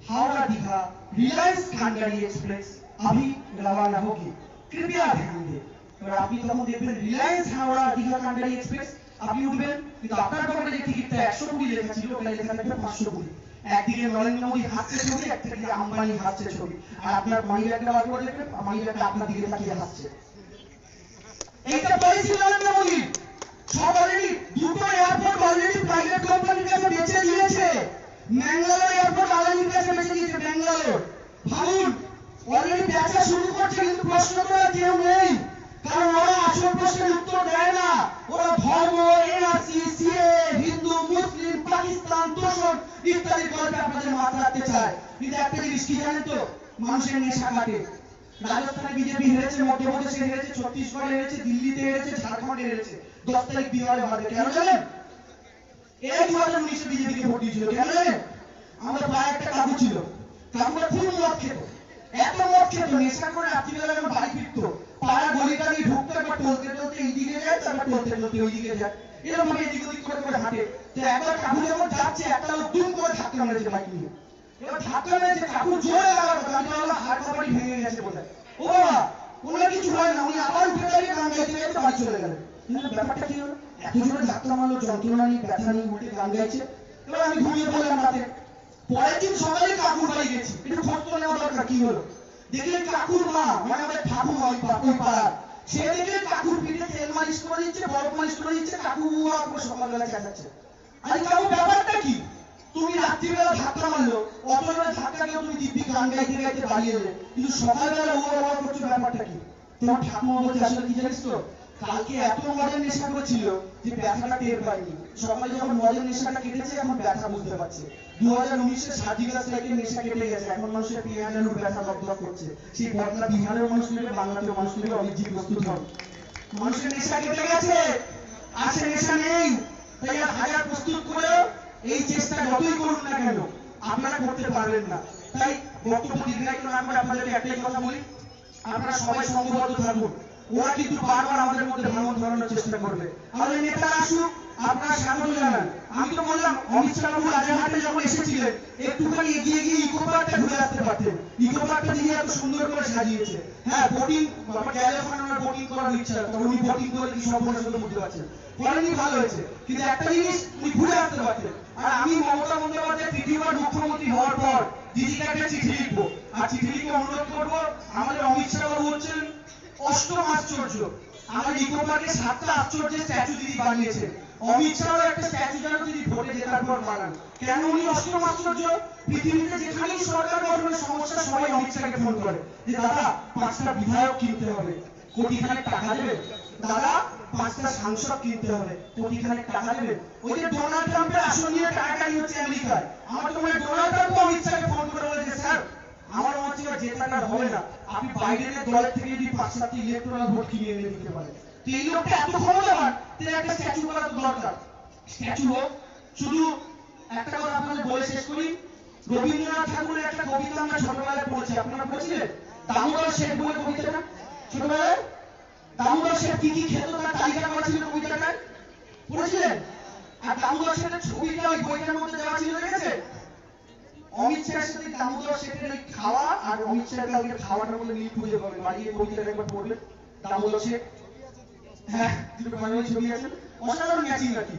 हावड़ा दीघा रिलायंस कांडारी एक्सप्रेस अभी रवाना होगी, कृपया ध्यान दें। और আপনি তখন দেখবেন রিলায়েন্স হাওড়া দীঘা কান্ডারি এক্সপ্রেস, আপনি উঠবেন, কিন্তু আপনার পকেটে যে টিকিটটা 120 লেখা ছিল, ওটা লেখা থাকবে 520। একদিকে নরেন্দ্র মোদী হাসছে ছবি, একদিকে আম্বানি হাসছে ছবি, আর আপনার মানি ব্যাগটা বার করে দেখবেন মানি ব্যাগটা আপনার দিকে তাকিয়ে হাসছে। এইটা পলিসি নরেন্দ্র মোদী। সব অলরেডি দুটো এয়ারপোর্ট অলরেডি প্রাইভেট কোম্পানির কাছে বেচে দিয়েছে। ম্যাঙ্গালোর এয়ারপোর্ট আদানির কাছে বেচে দিয়েছে, ব্যাঙ্গালোর। ভাবুন, অলরেডি বেচা শুরু করছে, কিন্তু প্রশ্ন করার কেউ নেই, কারণ ওরা আসল প্রশ্নের উত্তর দেয় না। ওরা ধর্ম, এনআরসি, সিএ, হিন্দু, মুসলিম, পাকিস্তান, তোষণ ইত্যাদি গল্পে আপনাদের মাথা রাখতে চায়। কিন্তু একটা জিনিস কি জানেন তো, মানুষের নেশা কাটে। রাজস্থানে বিজেপি হেরেছে, মধ্যপ্রদেশে হেরেছে, ছত্তিশগড়ে হেরেছে, দিল্লিতে হেরেছে, ঝাড়খণ্ডে হেরেছে, 10 তারিখ বিহারে হবে। কেন জানেন? এই 2019 বিজেপিকে ভোট দিয়েছিল, কেন জানেন? আমাদের পায়ে একটা কাকু ছিল, কাকুরা খুব মদ খেত, এত মদ খেত, নেশা করে রাত্রিবেলা যখন বাড়ি ফিরতো, পাড়া গলিটা দিয়ে ঢুকতে একবার টলতে টলতে এইদিকে যায়, তারপর টলতে টলতে ওইদিকে যায়, এরকম ভাবে এদিক ওদিক করে করে হাঁটে। তো একবার কাকু যখন যাচ্ছে, একটা লোক দুম করে ধাক্কা মেরেছে বাইক নিয়ে। এবার ধাক্কা মেরেছে, কাকু জোরে লাগার কথা, আমি ভাবলাম হাড় কপাটি ভেঙে গেছে বোধহয়। ও বাবা, কোনো কিছু হয় না, উনি আবার উঠে দাঁড়িয়ে গান গাইতে গাইতে বাড়ি চলে গেলেন। কিন্তু ব্যাপারটা কি হলো, এত জোরে ধাক্কা মারলো, যন্ত্রণা নিয়ে ব্যথা নিয়ে উঠে গান গাইছে। এবার আমি ঘুমিয়ে পড়লাম রাতে। পরের দিন সকালে কাকুর বাড়ি গেছি, একটু খোঁজ তো নেওয়া দরকার কি হলো। দেখলেন কাকুর মা, মানে আমাদের ঠাকুমা ওই পাড়ার, সে দেখলেন কাকুর পিঠে তেল মালিশ করে দিচ্ছে, বরফ মালিশ করে দিচ্ছে, কাকু করে সকালবেলা চেঁচাচ্ছে। আরে কাকু ব্যাপারটা কি, তুমি রাত্রিবেলা ধাক্কা মারলো, অত জোরে ধাক্কা কেউ তুমি দিব্যি গান গাইতে গাইতে বাড়ি এলে, কিন্তু সকালবেলা করছো, ব্যাপারটা কি? তোমার ঠাকুমা বলছে আসলে কি জানিস তো, কালকে এত মদের নেশা করেছিল যে ব্যথাটা টের পাইনি, সকালে যখন মদের নেশাটা কেটেছে এখন ব্যথা বুঝতে পারছে। 2019-এ সার্জিক্যাল স্ট্রাইকের নেশা কেটে গেছে, এখন মানুষের পেঁয়াজ আলুর ব্যথা দগদগ করছে। সেই বদলা বিহারের মানুষ নেবে, বাংলাদেশের মানুষ নেবে, অনেক প্রস্তুত হন। মানুষের নেশা কেটে গেছে, আর সে নেশা নেই। তাই আর হাজার প্রস্তুত করেও এই চেষ্টা যতই করুন না কেন আপনারা করতে পারবেন না। তাই বক্তব্য দীর্ঘায়িত না করে আপনাদেরকে একটাই কথা বলি, আপনারা সবাই সংঘবদ্ধ থাকুন। ওরা কিন্তু বারবার আমাদের মধ্যে ভাঙন ধরানোর চেষ্টা করবে। আমাদের নেতারা আসুক, আপনারা স্বাগত জানান। আমি তো বললাম অমিত শাহ বাবু রাজারহাটে যখন এসেছিলেন একটুখানি এগিয়ে গিয়ে ইকো পার্কটা ঘুরে আসতে পারতেন। ইকো পার্কটা দিয়ে এত সুন্দর করে সাজিয়েছে। হ্যাঁ, বোটিং গেলে ওখানে ওনার বোটিং করার ইচ্ছা, তখন উনি বোটিং করে কি সম্পূর্ণ শুধু বুঝতে পারছেন, করেনি, ভালো হয়েছে। কিন্তু একটা জিনিস উনি ঘুরে আসতে পারতেন। আর আমি মমতা বন্দ্যোপাধ্যায় তৃতীয়বার মুখ্যমন্ত্রী হওয়ার পর দিদিকে একটা চিঠি লিখবো, আর চিঠি লিখে অনুরোধ করবো, আমাদের অমিত শাহ বাবু হচ্ছেন অষ্টম আশ্চর্য। আমার ইকো পার্কে 7টা আশ্চর্যের স্ট্যাচু দিদি বানিয়েছে। অমিত শাহর একটা স্ট্যাচু যেন দিদি ভোটে জেতার পর বানান। কেন উনি অষ্টম আশ্চর্য? পৃথিবীতে যেখানেই সরকার গঠনের সমস্যা সবাই অমিত শাহকে ফোন করে যে দাদা 5টা বিধায়ক কিনতে হবে, কোটিখানেক টাকা দেবে, দাদা 5টা সাংসদ কিনতে হবে, কোটিখানেক টাকা দেবে। ওই যে ডোনাল্ড ট্রাম্পের আসন নিয়ে টাকাটাই হচ্ছে আমেরিকায়, আমার তো মনে ডোনাল্ড ট্রাম্প অমিত শাহকে ফোন করে বলেছে স্যার আমার মনে হচ্ছে জেতাটা হবে না, আপনি বাইডেনের দলের থেকে যদি 5-7টি ইলেকট্রাল ভোট কিনে এনে দিতে পারেন। তো এই লোকটা এত ক্ষমতাবান, তার একটা স্ট্যাচু করা তো দরকার। স্ট্যাচু হোক। শুধু একটা কথা আপনাদের বলে শেষ করি, রবীন্দ্রনাথ ঠাকুরের একটা কবিতা আমরা ছোটবেলায় পড়েছি, আপনারা পড়েছিলেন? দামোদর শেঠ বলে কবিতাটা ছোটবেলায়। দামোদর শেঠ কি কি খেত তার তালিকা করা ছিল কবিতাটায়, পড়েছিলেন? আর দামোদর শেঠের ছবিটা ওই বইটার মধ্যে দেওয়া ছিল, দেখেছে? অমিত শাহের সাথে দামোদর শেঠের ওই খাওয়া, আর অমিত শাহের কালকে খাওয়াটার মধ্যে মিল খুঁজে পাবেন, বাড়িয়ে কবিতাটা একবার পড়বেন। দামোদর শেঠ, হ্যাঁ দুটো মানে ছবি আছে, অসাধারণ ম্যাচিং আর কি।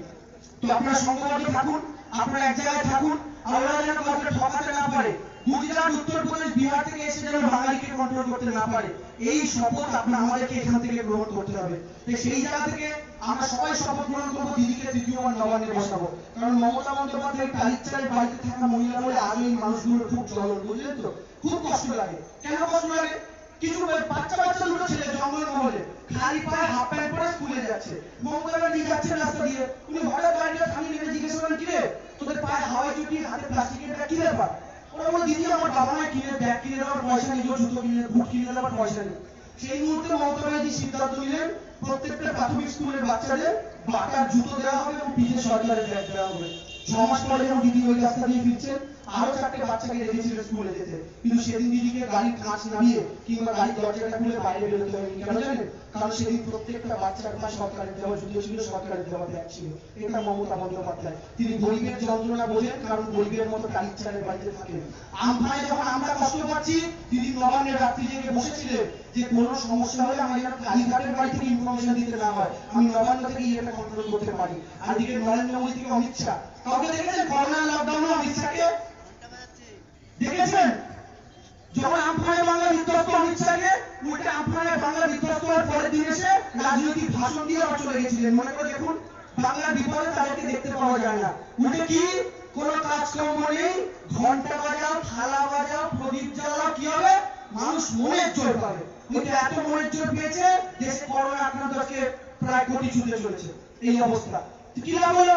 তো আপনারা সংঘবদ্ধ থাকুন, আপনারা এক জায়গায় থাকুন, আর ওরা যেন কাউকে ঠকাতে না পারে। গুজরাট, উত্তরপ্রদেশ, বিহার থেকে এসে যেন বাঙালিকে কন্ট্রোল করতে না পারে, এই শপথ আপনার আমাদেরকে এখান থেকে গ্রহণ করতে হবে। তো সেই জায়গা থেকে আমরা সবাই শপথ গ্রহণ করবো, দিদিকে তৃতীয়বার নবান্নে বসাবো। কারণ মমতা বন্দ্যোপাধ্যায় কালিচারের বাড়িতে থাকা মহিলা বলে আজ এই মানুষগুলোর খুব জ্বলন, বুঝলেন তো? খুব কষ্ট লাগে। কেন কষ্ট লাগে? কিছু বাচ্চা বাচ্চা দুটো ছেলে জঙ্গল মহলে খালি পায়ে হাফ প্যান্ট পরে স্কুলে যাচ্ছে, মমতা ব্যানার্জি যাচ্ছেন রাস্তা দিয়ে, উনি হঠাৎ গাড়িটা থামিয়ে নেমে জিজ্ঞেস করেন কিরে তোদের পায়ে হাওয়াই চুটি, হাতে প্লাস্টিকের ব্যাগ, কি ব্যাপার? ওরা বলে দিদি আমার বাবা মায়ের কিনে ব্যাগ কিনে দেওয়ার পয়সা নেই, জুতো কিনে বুট কিনে দেওয়ার পয়সা নেই। সেই মুহূর্তে মমতা ব্যানার্জি সিদ্ধান্ত নিলেন প্রত্যেকটা প্রাথমিক স্কুলের বাচ্চাদের বাটার জুতো দেওয়া হবে এবং পিঠে সরকারের ব্যাগ দেওয়া হবে। 6 মাস পরে যখন দিদি ওই রাস্তা দিয়ে ফিরছেন, আরো 4টে বাচ্চাকে রেখেছিল স্কুলে যেতে, কিন্তু সেদিন দিদিকে গাড়ির কাঁচ নামিয়ে কিংবা গাড়ির দরজাটা খুলে বাইরে বেরোতে হয়নি। কেন জানেন? কারণ সেদিন প্রত্যেকটা বাচ্চার পায়ে সরকারের দেওয়া জুতো ছিল, সরকারের দেওয়া ব্যাগ ছিল। এটা মমতা বন্দ্যোপাধ্যায়, তিনি গরিবের যন্ত্রণা বোঝেন, কারণ গরিবের মতো কালিচারের বাড়িতে থাকেন। আমফানে যখন আমরা কষ্ট পাচ্ছি, তিনি নবান্নের রাত্রি জেগে বসেছিলেন যে কোনো সমস্যা হলে আমার যেন কালীঘাটের বাড়ি থেকে ইনফরমেশন দিতে না হয়, আমি নবান্ন থেকে এটা কন্ট্রোল করতে পারি। আর দিকে নরেন্দ্র মোদী থেকে অমিত শাহ, কাউকে দেখেছেন করোনা লকডাউনে অমিত শাহকে দেখেছেন? যখন আমফানে বাংলা বিধ্বস্ত অমিত শাহকে, উল্টে আমফানে বাংলা বিধ্বস্ত হওয়ার পরের দিন এসে রাজনৈতিক ভাষণ দিয়ে আবার চলে গেছিলেন। মনে করে দেখুন, বাংলার বিপদে তাদেরকে দেখতে পাওয়া যায় না। উল্টে কি কোনো কাজকর্ম নেই, ঘন্টা বাজাও, থালা বাজাও, প্রদীপ জ্বালাও, কি হবে? মানুষ মনের জোর পাবে। উল্টে এত মনের জোর পেয়েছে দেশে করোনা আক্রান্ত আজকে প্রায় কোটি ছুঁতে চলেছে। এই অবস্থা কি লাভ হলো?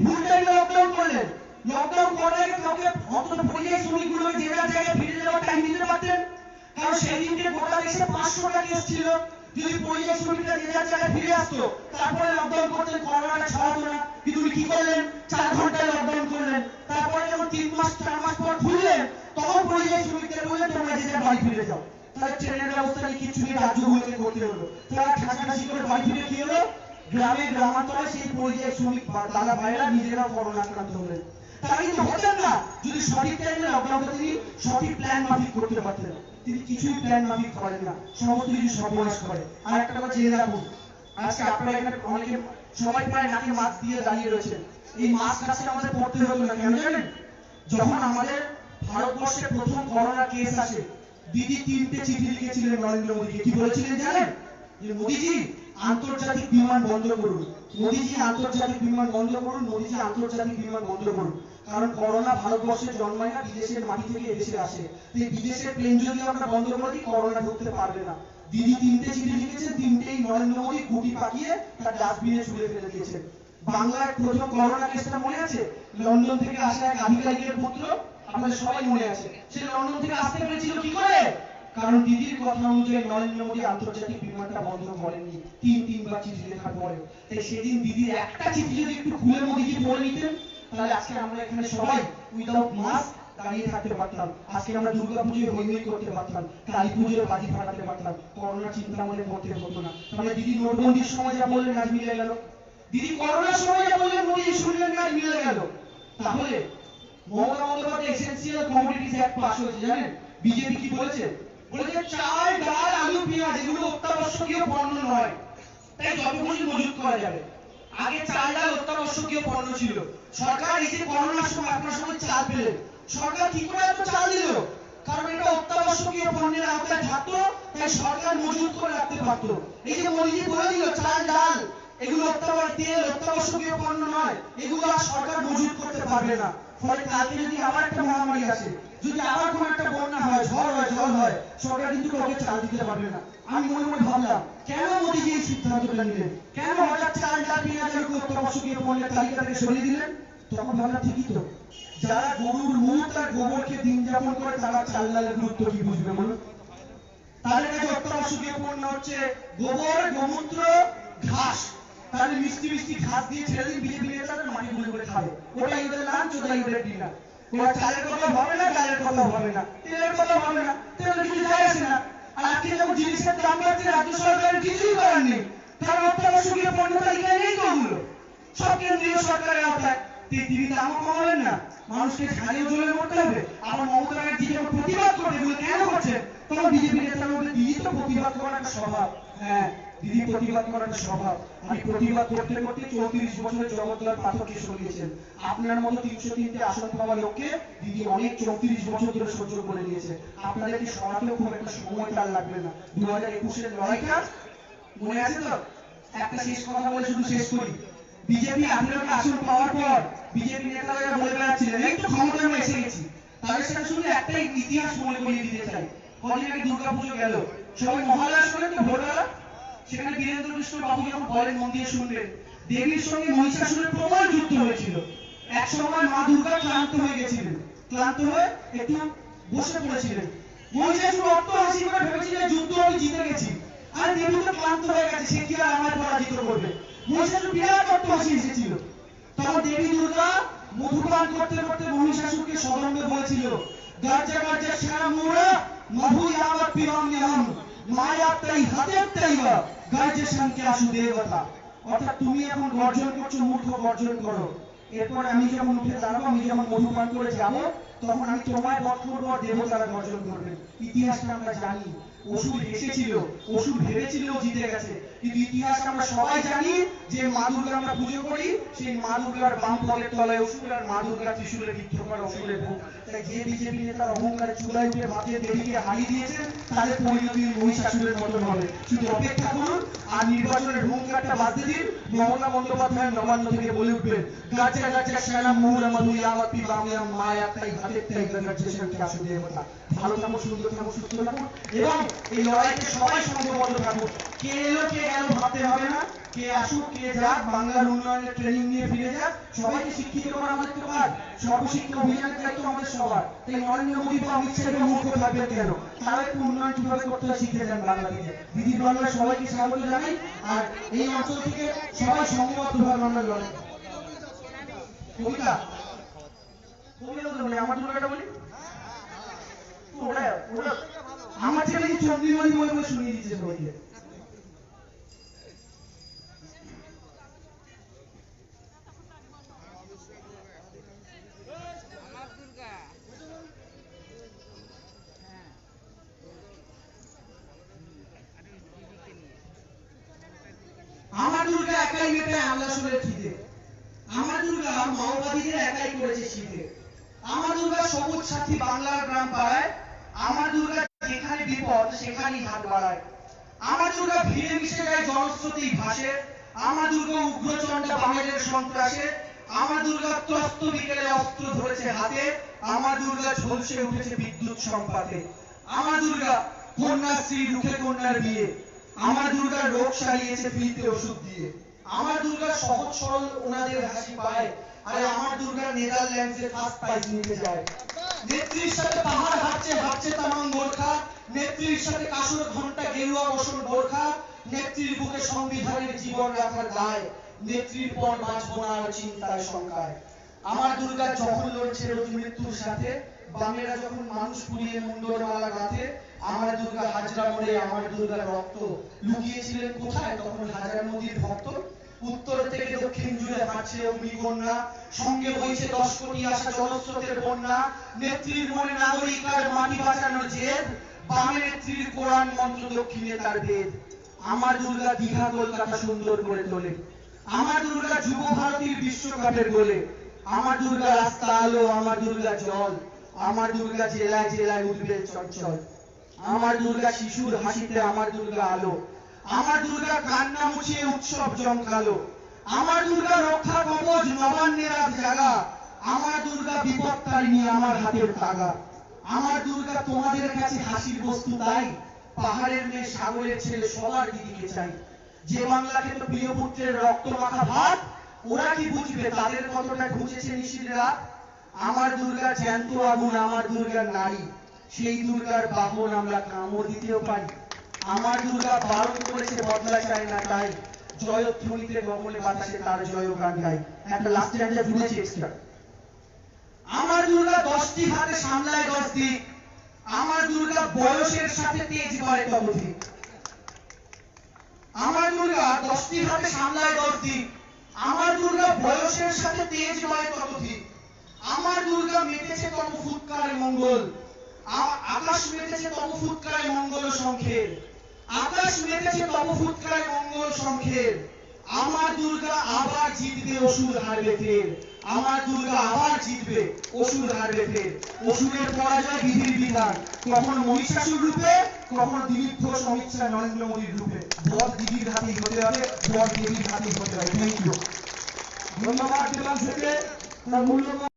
ভুল টাইমে লকডাউন করলেন। লকডাউন করার আগে কাউকে অন্তত পরিযায়ী শ্রমিকগুলোকে যে যার জায়গায় ফিরে যাওয়ার টাইম দিতে পারতেন। কারণ সেই দিনকে গোটা দেশে 500টা কেস ছিল। যদি পরিযায়ী শ্রমিকরা যে যার জায়গায় ফিরে আসতো, তারপরে লকডাউন করতেন, করোনাটা ছড়াতো না। কিন্তু উনি কি করলেন? 4 ঘন্টায় লকডাউন করলেন। তারপরে যখন 3 মাস 4 মাস পর খুললেন, তখন পরিযায়ী শ্রমিকদের বললেন তোমরা যে যার বাড়ি ফিরে যাও। তাহলে ট্রেনের ব্যবস্থা নিয়ে কিছু নিয়ে রাজ্যগুলোকে করতে হলো। তারা ঠাসাঠাসি করে বাড়ি ফিরে কি হলো? গ্রামে গ্রামান্তরে সেই পরিযায়ী শ্রমিক দাদা ভাইয়েরা নিজেরাও করোনা আক্রান্ত হলেন। তারা কিন্তু হতেন না যদি সঠিক টাইমে লকডাউনটা তিনি সঠিক প্ল্যান মাফিক করতে পারতেন। তিনি কিছুই প্ল্যান মাফিক করেন না, সমস্ত কিছু সর্বনাশ করে। আর একটা কথা জেনে রাখুন, আজকে আপনারা এখানে অনেকে সবাই প্রায় নাকে মাস্ক দিয়ে দাঁড়িয়ে রয়েছেন। এই মাস্ক আজকে আমাদের পড়তে হতো না, কেন জানেন? যখন আমাদের ভারতবর্ষে প্রথম করোনা কেস আসে, দিদি 3টে চিঠি লিখেছিলেন নরেন্দ্র মোদীকে। কি বলেছিলেন জানেন? যে মোদীজি আন্তর্জাতিক বিমান বন্ধ করুন, মোদীজি আন্তর্জাতিক বিমান বন্ধ করুন, মোদীজি আন্তর্জাতিক বিমান বন্ধ করুন। কারণ করোনা ভারতবর্ষে জন্মায় না, বিদেশের মাটি থেকে এদেশে আসে। এই বিদেশের প্লেন যদি আমরা বন্ধ করে দিই, করোনা ঢুকতে পারবে না। দিদি 3টে চিঠি লিখেছেন, 3টেই নরেন্দ্র মোদী গুটি পাকিয়ে তার ডাস্টবিনে ছুঁড়ে ফেলে দিয়েছেন। বাংলার প্রথম করোনা কেসটা মনে আছে? লন্ডন থেকে আসা এক আধিকারিকের পুত্র, আপনাদের সবাই মনে আছে। সে লন্ডন থেকে আসতে পেরেছিল কি করে? কারণ দিদির কথা অনুযায়ী নরেন্দ্র মোদী আন্তর্জাতিক বিমানটা বন্ধ করেননি, তিনবার চিঠি লেখার পরে। তাই সেদিন দিদির একটা চিঠি যদি একটু খুলে মোদীজি পড়ে নিতেন, তাহলে আজকে আমরা এখানে সবাই উইদাউট মাস্ক দাঁড়িয়ে থাকতে পারতাম। আজকে আমরা দুর্গা পুজোয় হইহই করতে পারতাম, কালী পুজোয় বাজি ফাটাতে পারতাম, করোনা চিন্তা আমাদের করতে হতো না। তাহলে দিদি নোটবন্দির সময় যা বললেন আজ মিলে গেল, দিদি করোনার সময় যা বললেন মোদী শুনলেন না, মিলে গেল। তাহলে Mamata Bandyopadhyay essential commodities act pass হয়েছে, জানেন? বিজেপি কি বলেছে? বলেছে চাল ডাল আলু পেঁয়াজ এগুলো অত্যাবশ্যকীয় পণ্য নয়, তাই যত খুশি মজুত করা যাবে। আগে চাল ডাল অত্যাবশ্যকীয় পণ্য ছিল। সরকার এই যে করোনার সময় আপনার সময় চাল পেলেন, সরকার কি করে এত চাল দিল? কারণ এটা অত্যাবশ্যকীয় পণ্যের আওতায় থাকতো, তাই সরকার মজুত করে রাখতে পারতো। এই যে মোদীজি বলে দিল চাল ডাল এগুলো তেল অত্যাবশ্যকীয় পণ্য নয়, এগুলো আর সরকার মজুত করতে পারবে না। ফলে কালকে যদি আবার একটা মহামারী আসে, যদি আবার কোনো একটা বন্যা হয়, ঝড় হয়, জল হয়, সরকার কিন্তু কাউকে চাল দিতে পারবে না। আমি মনে মনে ভাবলাম, কেন মোদীজি এই সিদ্ধান্তটা নিলেন? কেন হঠাৎ চাল ডাল পেঁয়াজ এরকম অত্যাবশ্যকীয় পণ্যের তালিকা থেকে সরিয়ে দিলেন? তখন ভাবলাম ঠিকই তো, যারা গরুর মুখ আর গোবরকে দিন যাপন করে তারা চাল ডালের গুরুত্ব কি বুঝবে বলুন? তাদের কাছে অত্যাবশ্যকীয় পণ্য হচ্ছে গোবর, গোমূত্র, ঘাস। তাহলে মিষ্টি মিষ্টি ঘাস দিয়ে ছেড়ে দিন, বিজেপি নেতাদের মাটি গুলো করে খাবে। ওটাই ওদের লাঞ্চ, ওটাই ওদের ডিনার। ওরা চালের কথা ভাবে না, ডালের কথা ভাবে না, তেলের কথা ভাবে না, তেলের কিছু যায় আসে না। আর আজকে যখন জিনিসের দাম বাড়ছে, রাজ্য সরকারের কিছুই করার নেই, কারণ অত্যাবশ্যকীয় পণ্য তালিকায় নেই তো ওগুলো, সব কেন্দ্রীয় সরকারের আওতায়। তিনি দামও কমাবেন না, মানুষকে ঝাড়িয়ে জ্বলে মরতে হবে। আবার মমতা ব্যানার্জি যখন প্রতিবাদ করে এগুলো কেন করছেন, তখন বিজেপি নেতারা বলবে দিদি তো প্রতিবাদ করার একটা স্বভাব। হ্যাঁ, দিদি প্রতিবাদ করার একটা স্বভাব। আমি প্রতিবাদ করতে করতে 34 বছরের জগৎলাল পাঠককে সরিয়েছেন। আপনার মতো 303টে আসন পাওয়া লোককে দিদি অনেক 34 বছর ধরে সহ্য করে নিয়েছে। আপনাদেরকে সরাতেও খুব একটা সময় তার লাগবে না। 2021-এর লড়াইটা মনে আছে তো? একটা শেষ কথা বলে শুধু শেষ করি। বিজেপি 18টা আসন পাওয়ার পর বিজেপি নেতারা বলে বেড়াচ্ছিলেন এই তো ক্ষমতায় আমরা এসে গেছি। তাদের সাথে শুধু একটাই ইতিহাস মনে করিয়ে দিতে চাই। কদিন আগে দুর্গাপুজো গেল, সবাই মহালয়া শোনেন তো ভোরবেলা? সেখানে বীরেন্দ্র কৃষ্ণ বাবু যখন বলেন মন দিয়ে শুনবেন, দেবীর সঙ্গে মহিষাসুরের প্রবল যুদ্ধ হয়েছিল। এক সময় মা দুর্গা ক্লান্ত হয়ে গেছিলেন, ক্লান্ত হয়ে একটু বসে পড়েছিলেন। মহিষাসুর অট্টহাসি করে ভেবেছিল যুদ্ধ আমি জিতে গেছি, আর দেবী তো ক্লান্ত হয়ে গেছে, সে কি আর আমায় পরাজিত করবে? মহিষাসুর বিরাট অট্টহাসি এসেছিল। তখন দেবী দুর্গা মধুপান করতে করতে মহিষাসুরকে সদম্বে বলেছিল, গার্জা গার্জা শ্যাম মোরা মধু ইয়াবত পিবাম্যহম মায়াত্তাই হাতেত্তাইবা গার্জা সংখ্যাসু দেবতা। অর্থাৎ তুমি এখন গর্জন করছো, মূর্খ গর্জন করো। এরপর আমি যখন উঠে দাঁড়াবো, আমি যখন মধুপান করে যাব, তখন আমি তোমায় বধ করবো, দেবতারা গর্জন করবে। ইতিহাসটা আমরা জানি। অসুর এসেছিল, অসুর ভেবেছিল জিতে গেছে, কিন্তু ইতিহাস আমরা সবাই জানি যে মা দুর্গা আমরা পুজো করি, সেই মা দুর্গার বাম পদের তলায় অসুর, আর মা দুর্গার ত্রিশূলে বিদ্ধ করা অসুরের ভোগ। তাই যে বিজেপি নেতার অহংকারে চুলায় উঠে ভাবছে দেবীকে হারিয়ে দিয়েছে, তাদের পরিণতি মহিষাসুরের মতন হবে। শুধু অপেক্ষা করুন, আর নির্বাচনের হুঙ্কারটা বাজতে দিন। মমতা বন্দ্যোপাধ্যায় নবান্ন থেকে বলে উঠবেন, গাছা গাছা শ্যাম মোরা মধু ইয়াবত পিবাম্যহম মায়াত্তাই হাতেত্তাই গার্জা সংখ্যাসু দেবতা। ভালো থাকুন, সুন্দর থাকুন, সুস্থ থাকুন, এবং এই লড়াইতে সবাই সংঘবদ্ধ থাকুন। কে এলো কে গেল ভাবতে হবে না, কে আসুক কে যাক, বাংলার উন্নয়নের ট্রেনিং নিয়ে ফিরে যাক, সবাইকে শিক্ষিত করা আমাদের তো কাজ। সর্বশিক্ষা অভিযানের দায়িত্ব আমাদের সবার। তাই নরেন্দ্র মোদী বা অমিত শাহের মুখ থাকবেন কেন? তারা একটু উন্নয়ন কিভাবে করতে হয় শিখে যান বাংলা থেকে। দিদির বাংলায় সবাইকে স্বাগত জানাই। আর এই অঞ্চল থেকে সবাই সংঘবদ্ধভাবে আমরা লড়াই। কবিতা কবিতা তো বলি, আমার জন্য একটা বলি। ওরা ওরা আমার ছেলে কি চন্দ্রিমালি বই বই শুনিয়ে দিচ্ছে সবাইকে। একাই মেটায় আমলাশোলের খিদে। আমার দুর্গা মাওবাদীদের একাই করেছে শীতে। আমার দুর্গা সবুজ সাথী বাংলার গ্রাম পাড়ায়। আমার দুর্গা যেখানে বিপদ সেখানেই হাত বাড়ায়। আমার দুর্গা ভিড়ে মিশে যায় জনস্রোতেই ভাসে। আমার দুর্গা উগ্রচণ্ডা বাঙালির সন্ত্রাসে। আমার দুর্গা ত্রস্ত বিকেলে অস্ত্র ধরেছে হাতে। আমার দুর্গা ঝলসে উঠেছে বিদ্যুৎ সম্পাতে। আমার দুর্গা কন্যাশ্রী রুখে কন্যার বিয়ে। আমার দুর্গা রোগ সারিয়েছে ফ্রিতে ওষুধ দিয়ে। আমার দুর্গা সহজ সরল ওনাদের হাসি পায়। আরে আমার দুর্গা নেদারল্যান্ডসে ফার্স্ট প্রাইজ নিতে যায়। নেত্রীর সাথে পাহাড় হাঁটছে তামাং গোর্খা। নেত্রীর সাথে কাসুর ঘন্টা গেরুয়া বসন গোর্খা। নেত্রীর বুকে সংবিধানের জীবন রাখার দায়। নেত্রীর পর বাঁচবো না আর চিন্তায় শঙ্কায়। আমার দুর্গা যখন লড়ছে রোজ মৃত্যুর সাথে। বামেরা যখন মানুষ পুড়িয়ে মুন্ডর মালা গাঁথে। আমার দুর্গা হাজরা মোড়ে আমার দুর্গা রক্ত লুকিয়েছিলেন কোথায় তখন হাজরা নদীর ভক্ত। উত্তর থেকে দক্ষিণ জুড়ে হাঁটছে অগ্নিকন্যা। সঙ্গে বইছে 10 কোটি আসা জলস্রোতের বন্যা। নেত্রীর মনে নাগরিকার মাটি বাঁচানোর জেদ। বামে নেত্রীর কোরআন মন্ত্র দক্ষিণে তার বেদ। আমার দুর্গা দীঘা কলকাতা সুন্দর করে তোলে। আমার দুর্গা যুব ভারতীর বিশ্বকাপের গোলে। আমার দুর্গা রাস্তা আলো আমার দুর্গা জল। আমার দুর্গা জেলায় জেলায় উঠবে চঞ্চল। আমার দুর্গা শিশুর হাসিতে আমার দুর্গা আলো। আমার দুর্গা কান্না মুছিয়ে উৎসব জমকালো। আমার দুর্গা রক্ষা কবচ নবান্নের রাত জাগা। আমার দুর্গা বিপত্তারিণী আমার হাতের তাগা। আমার দুর্গা তোমাদের কাছে হাসির বস্তু তাই। পাহাড়ের মেয়ে সাগরের ছেলে সবার দিদিকে চাই। যে বাংলা খেত প্রিয় পুত্রের রক্ত মাখা ভাত। ওরা কি বুঝবে তাদের কতটা ঘুচেছে নিশির রাত। আমার দুর্গা জ্যান্ত আগুন আমার দুর্গার নারী। সেই দুর্গার বাহন আমরা কামড় দিতেও পারি। আমার দুর্গা বারণ করেছে বদলা চায় না তাই। জয়ধ্বনিতে গগনে বাতাসে তার জয়গান গাই। একটা লাস্ট স্ট্যান্ডা জুড়েছি এক্সট্রা। আমার দুর্গা 10টি হাতে সামলায় 10 দিক। আমার দুর্গা বয়সের সাথে তেজ বাড়ে ততোধিক। আমার দুর্গা 10টি হাতে সামলায় 10 দিক। আমার দুর্গা বয়সের সাথে তেজ বাড়ে ততোধিক। আমার দুর্গা মেতেছে তব ফুৎকারে মঙ্গল। আকাশ মেতেছে তব ফুৎকারে মঙ্গল শঙ্খের। আকাশ মেতেছে তব ফুৎকারে মঙ্গল শঙ্খের। আমার দুর্গা আবার জিতবে অসুর হারবে ফের। আমার দুর্গা আবার জিতবে অসুর হারবে ফের। অসুরের পরাজয় বিধির বিধান। কখনো মহিষাসুর রূপে কখনো দিলীপ ঘোষ অমিত শাহ নরেন্দ্র মোদীর রূপে। বধ দিদির হাতেই হতে হবে, বধ দেবীর হাতেই হতে হবে। Thank you. ধন্যবাদ দিলাম থেকে তার মূল্যবান